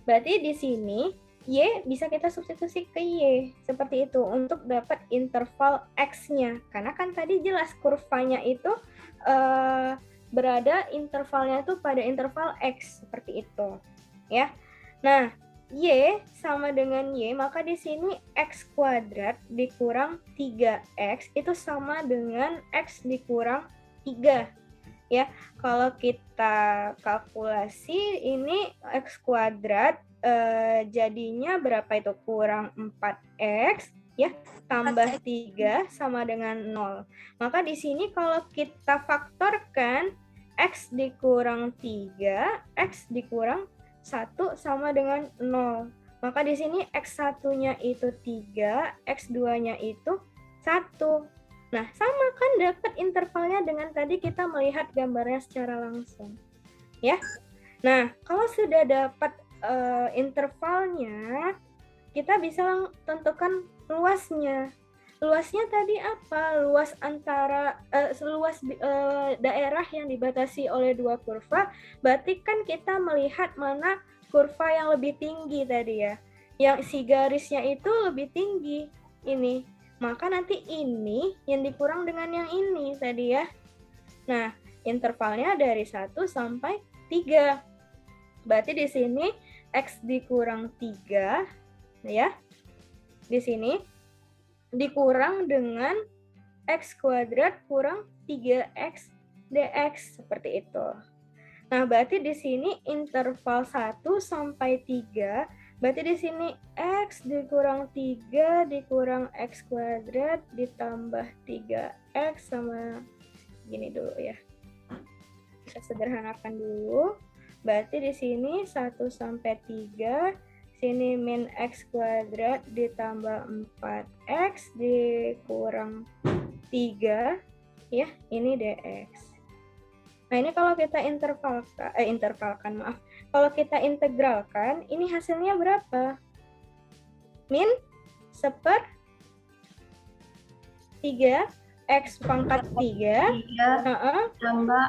Speaker 2: berarti di sini Y bisa kita substitusi ke Y. Seperti itu untuk dapat interval X-nya. Karena kan tadi jelas kurvanya itu berada intervalnya itu pada interval X seperti itu ya. Nah, Y sama dengan Y, maka di sini X kuadrat dikurang 3X itu sama dengan X dikurang 3 ya. Kalau kita kalkulasi ini X kuadrat jadinya berapa itu? Kurang 4X ya, tambah 3 sama dengan 0. Maka di sini kalau kita faktorkan X dikurang 3, X dikurang 1 sama dengan 0. Maka di sini X1-nya itu 3, X2-nya itu 1. Nah, sama kan dapat intervalnya dengan tadi kita melihat gambarnya secara langsung. Ya. Nah, kalau sudah dapat intervalnya, kita bisa tentukan luasnya. Luasnya tadi apa? Luas antara luas daerah yang dibatasi oleh dua kurva. Berarti kan kita melihat mana kurva yang lebih tinggi tadi ya. Yang si garisnya itu lebih tinggi ini. Maka nanti ini yang dikurang dengan yang ini tadi ya. Nah, intervalnya dari 1 sampai 3. Berarti di sini X dikurang 3 ya. Di sini dikurang dengan X kuadrat kurang 3X dx seperti itu. Nah, berarti di sini interval 1 sampai 3, berarti di sini X dikurang 3 dikurang X kuadrat ditambah 3X sama gini dulu ya. Kita sederhanakan dulu. Berarti di sini 1 sampai 3, sini min X kuadrat ditambah 4X dikurang 3, ya, ini dx. Nah, ini kalau kita intervalkan, kalau kita integralkan, ini hasilnya berapa? Min 1/3 X pangkat 3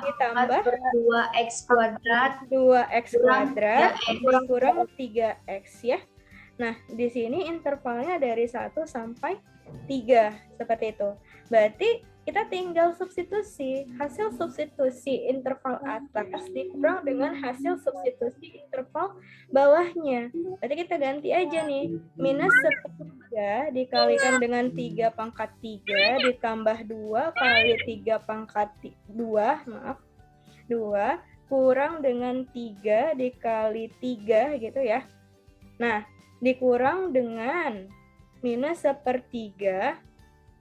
Speaker 4: ditambah 2X kuadrat
Speaker 2: 2X kuadrat dikurang 3X ya. Nah, di sini intervalnya dari 1 sampai 3 seperti itu. Berarti kita tinggal substitusi hasil substitusi interval atas dikurang dengan hasil substitusi interval bawahnya. Berarti kita ganti aja nih, minus 1/3 dikalikan dengan 3 pangkat 3 ditambah 2 kali 3 pangkat 2, 2 kurang dengan 3 dikali 3 gitu ya. Nah, dikurang dengan minus 1/3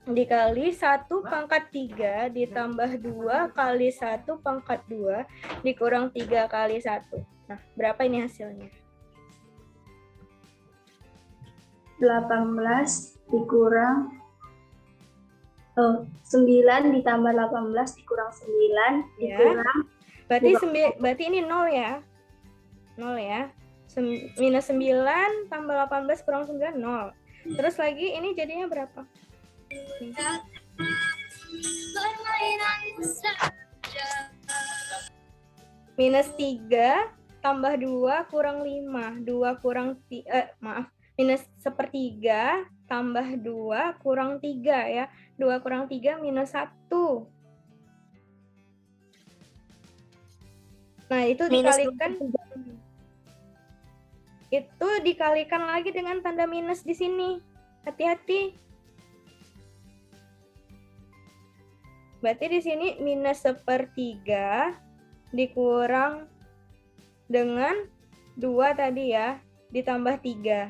Speaker 2: dikali 1 pangkat 3 ditambah 2 kali 1 pangkat 2 dikurang 3 kali 1. Nah, berapa ini hasilnya?
Speaker 4: 18 dikurang 9 ditambah 18 dikurang 9 dikurang
Speaker 2: berarti ini 0 ya. 0 ya. Minus 9 tambah 18 kurang 9 0. Terus lagi ini jadinya berapa? Minus 3 tambah 2 kurang 5. 2 kurang minus 1/3 tambah 2 kurang 3 ya. 2 kurang 3 minus 1. Nah, itu dikalikan itu dikalikan lagi dengan tanda minus di sini. Hati-hati. Berarti di sini minus 1/3 dikurang dengan 2 tadi ya, ditambah 3.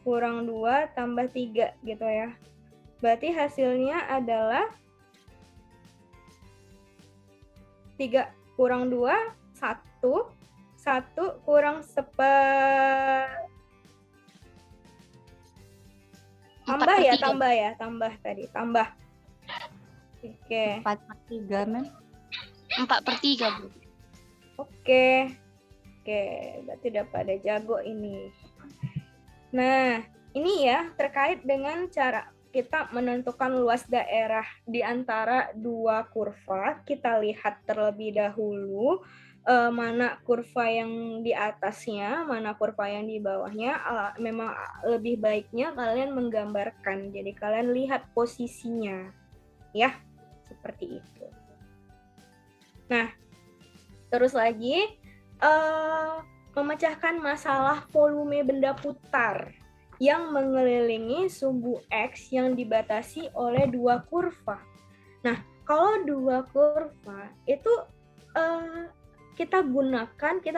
Speaker 2: Kurang 2 tambah 3 gitu ya. Berarti hasilnya adalah 3 kurang 2, 1. 1 kurang tambah tadi. Oke.
Speaker 1: 4/3, Mem.
Speaker 4: 4/3, Bu.
Speaker 2: Oke, berarti udah pada jago ini. Nah, ini ya terkait dengan cara kita menentukan luas daerah di antara dua kurva. Kita lihat terlebih dahulu mana kurva yang di atasnya, mana kurva yang di bawahnya. Memang lebih baiknya kalian menggambarkan, jadi kalian lihat posisinya, ya, seperti itu. Nah, Terus lagi memecahkan masalah volume benda putar yang mengelilingi sumbu X yang dibatasi oleh dua kurva. Nah, kalau dua kurva itu kita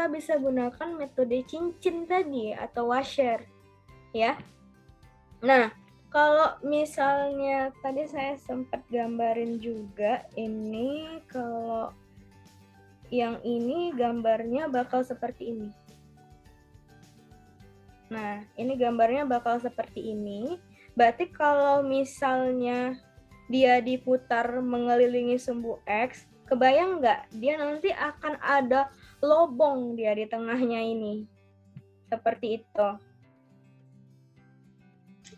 Speaker 2: bisa gunakan metode cincin tadi atau washer, ya. Nah, kalau misalnya tadi saya sempat gambarin juga ini, kalau yang ini gambarnya bakal seperti ini. Nah, ini gambarnya bakal seperti ini. Berarti kalau misalnya dia diputar mengelilingi sumbu X, kebayang nggak? Dia nanti akan ada lobong dia di tengahnya ini. Seperti itu.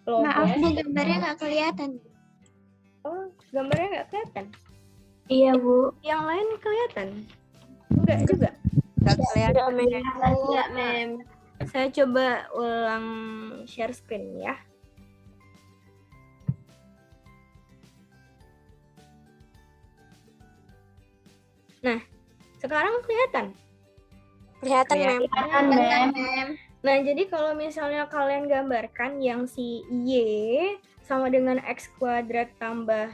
Speaker 2: Lobong.
Speaker 1: Maaf, Bu, gambarnya nggak kelihatan.
Speaker 2: Oh, gambarnya nggak kelihatan?
Speaker 4: Iya, Bu.
Speaker 2: Yang lain kelihatan? Enggak juga?
Speaker 3: Nggak kelihatan.
Speaker 4: Tidak, Mem.
Speaker 2: Saya coba ulang share screen ya. Nah, sekarang kelihatan?
Speaker 3: Kelihatan, Mem.
Speaker 4: Kelihatan, Mem.
Speaker 2: Nah, jadi kalau misalnya kalian gambarkan yang si Y sama dengan X kuadrat tambah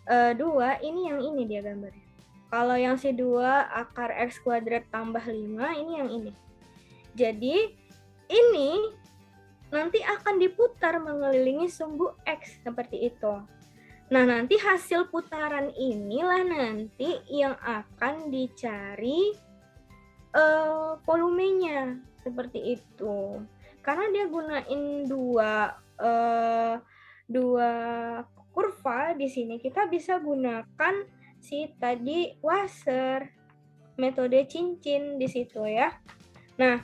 Speaker 2: 2, ini yang ini dia gambarnya. Kalau yang si 2 akar X kuadrat tambah 5, ini yang ini. Jadi, ini nanti akan diputar mengelilingi sumbu X seperti itu. Nah, nanti hasil putaran inilah nanti yang akan dicari volumenya seperti itu. Karena dia gunain dua kurva di sini, kita bisa gunakan si tadi washer, metode cincin di situ ya. Nah,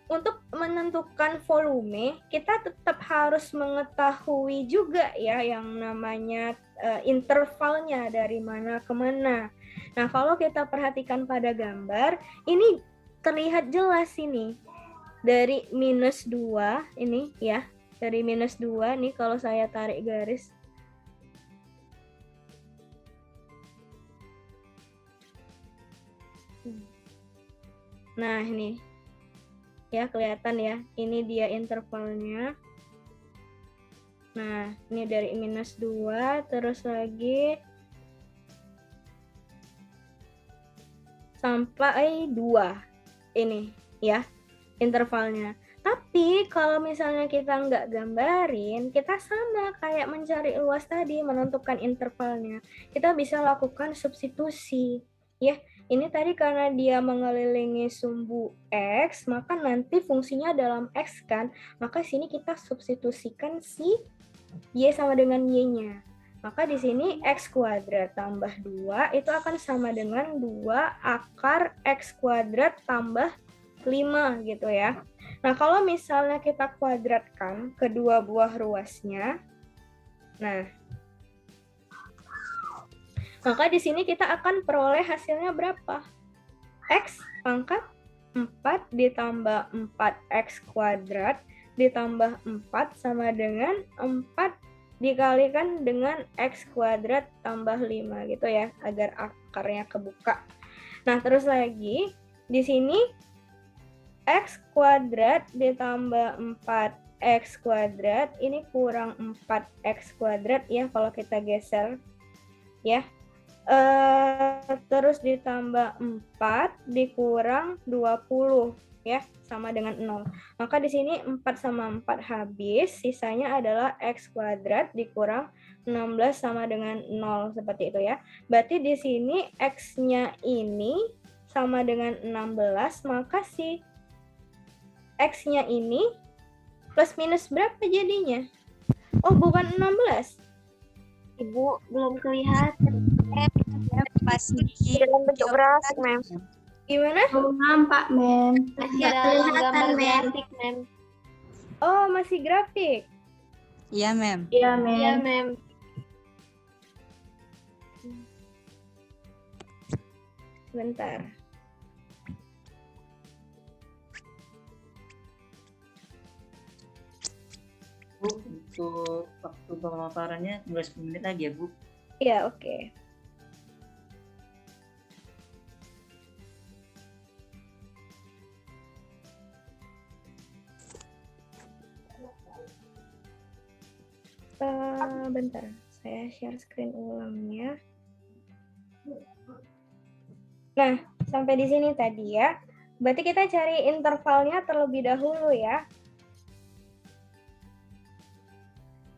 Speaker 2: untuk menentukan volume, kita tetap harus mengetahui juga ya yang namanya intervalnya dari mana ke mana. Nah, kalau kita perhatikan pada gambar, ini terlihat jelas ini. Dari minus 2 ini ya, dari minus 2 nih kalau saya tarik garis. Nah, ini. Ya, kelihatan ya. Ini dia intervalnya. Nah, ini dari minus 2, terus lagi sampai 2. Ini ya, intervalnya. Tapi kalau misalnya kita nggak gambarin, kita sama kayak mencari luas tadi, menentukan intervalnya. Kita bisa lakukan substitusi. Ya, ini tadi karena dia mengelilingi sumbu X, maka nanti fungsinya dalam X kan, maka sini kita substitusikan si Y sama dengan Y-nya. Maka di sini X kuadrat tambah 2 itu akan sama dengan 2 akar X kuadrat tambah 5 gitu ya. Nah, kalau misalnya kita kuadratkan kedua buah ruasnya, nah, maka di sini kita akan peroleh hasilnya berapa? X pangkat 4 ditambah 4X kuadrat ditambah 4 sama dengan 4 dikalikan dengan X kuadrat tambah 5 gitu ya, agar akarnya kebuka. Nah, terus lagi di sini X kuadrat ditambah 4X kuadrat ini kurang 4X kuadrat ya kalau kita geser ya. Terus ditambah 4 dikurang 20 ya, sama dengan 0. Maka di sini 4 sama 4 habis, sisanya adalah X kuadrat dikurang 16 sama dengan 0 seperti itu ya. Berarti di sini X-nya ini sama dengan 16, maka si X-nya ini plus minus berapa jadinya? Oh, bukan 16.
Speaker 1: Ibu, belum kelihatan.
Speaker 3: Masih
Speaker 1: Dalam bentuk grafik, Mem.
Speaker 2: Gimana?
Speaker 4: Belum nampak, Mem.
Speaker 1: Masih dalam gambar grafik, Mem.
Speaker 2: Oh, masih grafik.
Speaker 3: Iya, Mem.
Speaker 4: Iya, Mem.
Speaker 1: Iya, Mem.
Speaker 2: Sebentar.
Speaker 5: Bu, untuk waktu pemaparannya tinggal 10 menit lagi ya, Bu.
Speaker 2: Iya, oke. Bentar, saya share screen ulang ya. Nah, sampai di sini tadi ya. Berarti kita cari intervalnya terlebih dahulu ya.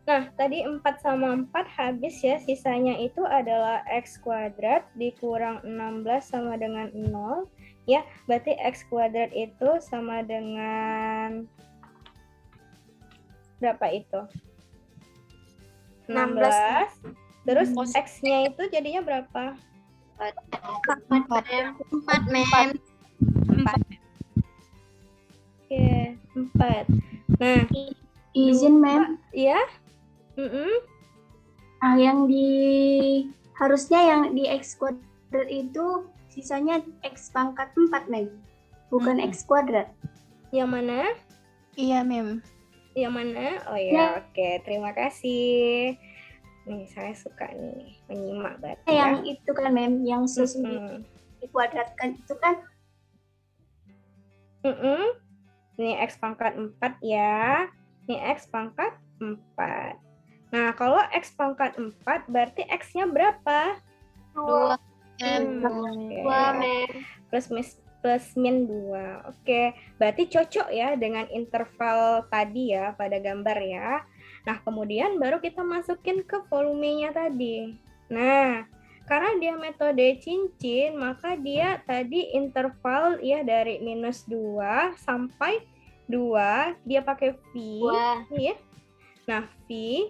Speaker 2: Nah, tadi 4 sama 4 habis ya, sisanya itu adalah X kuadrat dikurang 16 sama dengan 0. Ya, berarti X kuadrat itu sama dengan berapa itu? 16. Terus X-nya itu jadinya berapa?
Speaker 1: 4, mem.
Speaker 3: 4.
Speaker 2: Oke, 4. Nah,
Speaker 4: Izin, Mem.
Speaker 2: ya?
Speaker 4: Yang harusnya yang di X kuadrat itu sisanya X pangkat 4, Mem. Bukan X kuadrat.
Speaker 2: Yang mana?
Speaker 3: Iya, Mem.
Speaker 2: Yang mana? Oh ya, oke. Terima kasih. Nih, saya suka nih menyimak berarti
Speaker 4: Yang
Speaker 2: ya.
Speaker 4: itu kan, Mem. Yang susun dikuadratkan itu kan.
Speaker 2: Ini X pangkat 4 ya. Ini X pangkat 4. Nah, kalau X pangkat 4 berarti X-nya berapa?
Speaker 1: 2,
Speaker 2: Oke.
Speaker 1: 2, mem.
Speaker 2: Plus min 2. Oke, berarti cocok ya dengan interval tadi ya pada gambar ya. Nah, kemudian baru kita masukin ke volumenya tadi. Nah, karena dia metode cincin, maka dia tadi interval ya dari minus 2 sampai 2, dia pakai V. Ya. Nah, V.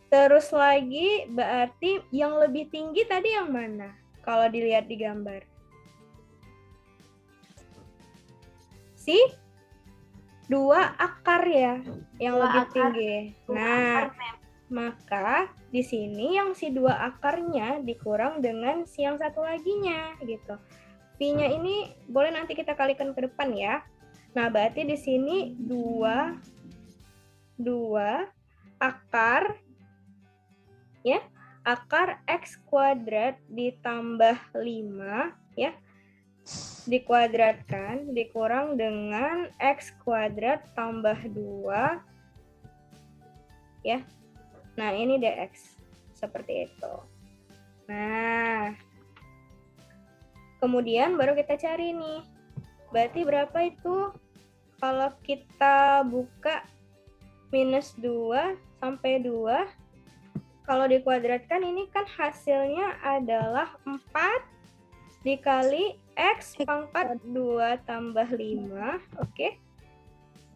Speaker 2: Terus lagi berarti yang lebih tinggi tadi yang mana? Kalau dilihat di gambar. Si 2 akar ya, yang lebih tinggi. Nah, maka di sini yang si 2 akarnya dikurang dengan si yang satu laginya gitu. V-nya ini boleh nanti kita kalikan ke depan ya. Nah, berarti di sini 2 akar ya, akar X kuadrat ditambah 5 ya, dikuadratkan dikurang dengan X kuadrat tambah 2 ya. Nah, ini dx seperti itu. Nah, kemudian baru kita cari nih, berarti berapa itu kalau kita buka minus 2 sampai 2, kalau dikuadratkan ini kan hasilnya adalah 4 dikali X pangkat 2 tambah 5, oke,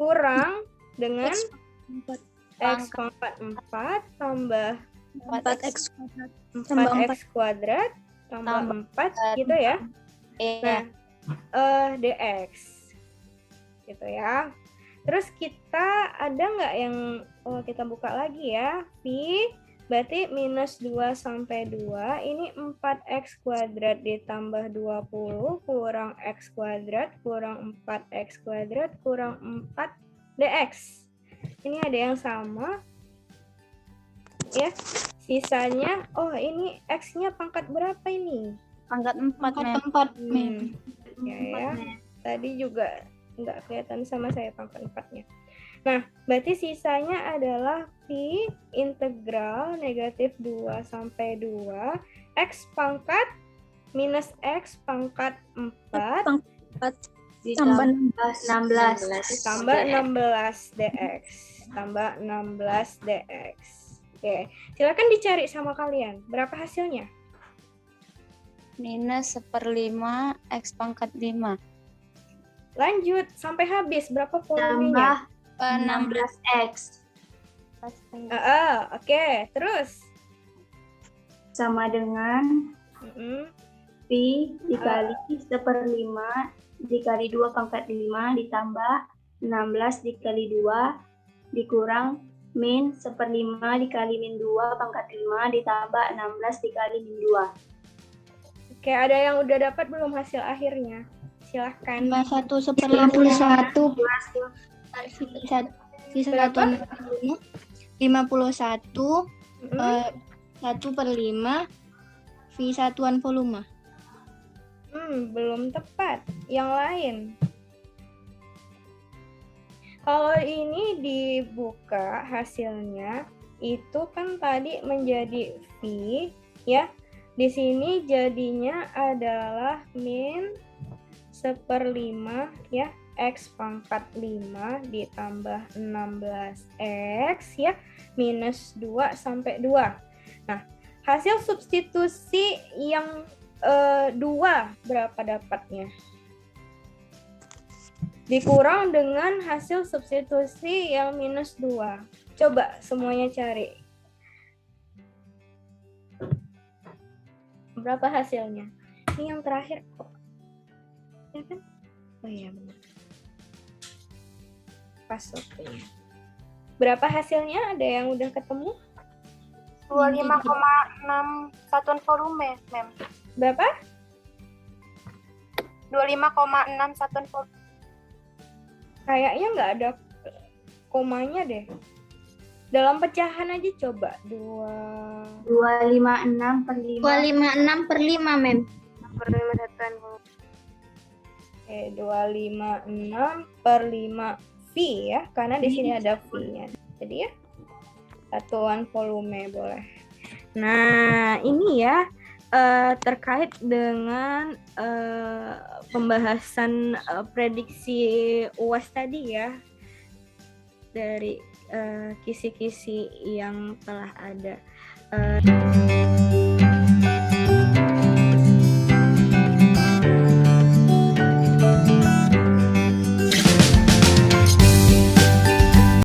Speaker 2: kurang dengan X pangkat 4 tambah
Speaker 3: 4X kuadrat.
Speaker 2: 4X kuadrat tambah 4 gitu ya. Nah, dx gitu ya. Terus kita ada nggak yang kita buka lagi ya, V berarti minus 2 sampai 2, ini 4x kuadrat ditambah 20 kurang x kuadrat kurang 4x kuadrat kurang 4 dx. Ini ada yang sama ya. Sisanya, ini x-nya pangkat berapa ini?
Speaker 3: Pangkat 4, Mem.
Speaker 2: Ya. Tadi juga nggak kelihatan sama saya pangkat 4-nya. Nah, berarti sisanya adalah V integral negatif 2 sampai 2 X pangkat minus X pangkat 4
Speaker 3: Tambah
Speaker 4: 16.
Speaker 2: tambah 16 dx. Tambah 16 dx. Oke, silakan dicari sama kalian. Berapa hasilnya?
Speaker 3: minus 1/5 X pangkat 5.
Speaker 2: Lanjut, sampai habis. Berapa volumenya?
Speaker 4: Tambah 16x
Speaker 2: Oke, terus?
Speaker 4: sama dengan V dikali 1/5 dikali 2 pangkat 5 ditambah 16 dikali 2 dikurang min 1/5 dikali min 2 pangkat 5 ditambah 16 dikali min 2.
Speaker 2: Oke, ada yang udah dapat belum hasil akhirnya? Silahkan.
Speaker 6: 51
Speaker 2: Berapa?
Speaker 6: 51 1/5 V satuan volume.
Speaker 2: Belum tepat. Yang lain. Kalau ini dibuka hasilnya, itu kan tadi menjadi V ya. Di sini jadinya adalah min 1/5 ya, X pangkat 5 ditambah 16X ya, minus 2 sampai 2. Nah, hasil substitusi yang 2 berapa dapatnya? Dikurang dengan hasil substitusi yang minus 2. Coba semuanya cari. Berapa hasilnya? Ini yang terakhir kok. Ya kan? Oh iya benar. Pas waktunya. Berapa hasilnya? Ada yang udah ketemu?
Speaker 1: 25,6 satuan volume, Mem.
Speaker 2: Berapa?
Speaker 1: 25,6 satuan volume.
Speaker 2: Kayaknya nggak ada komanya deh. Dalam pecahan aja coba.
Speaker 4: 256/5.
Speaker 6: 256/5, Mem.
Speaker 1: Per 5 satuan volume.
Speaker 2: Oke, 256/5 V ya, karena di sini ada V-nya. Jadi ya, satuan volume boleh. Nah, ini ya terkait dengan pembahasan prediksi UAS tadi ya, dari kisi-kisi yang telah ada.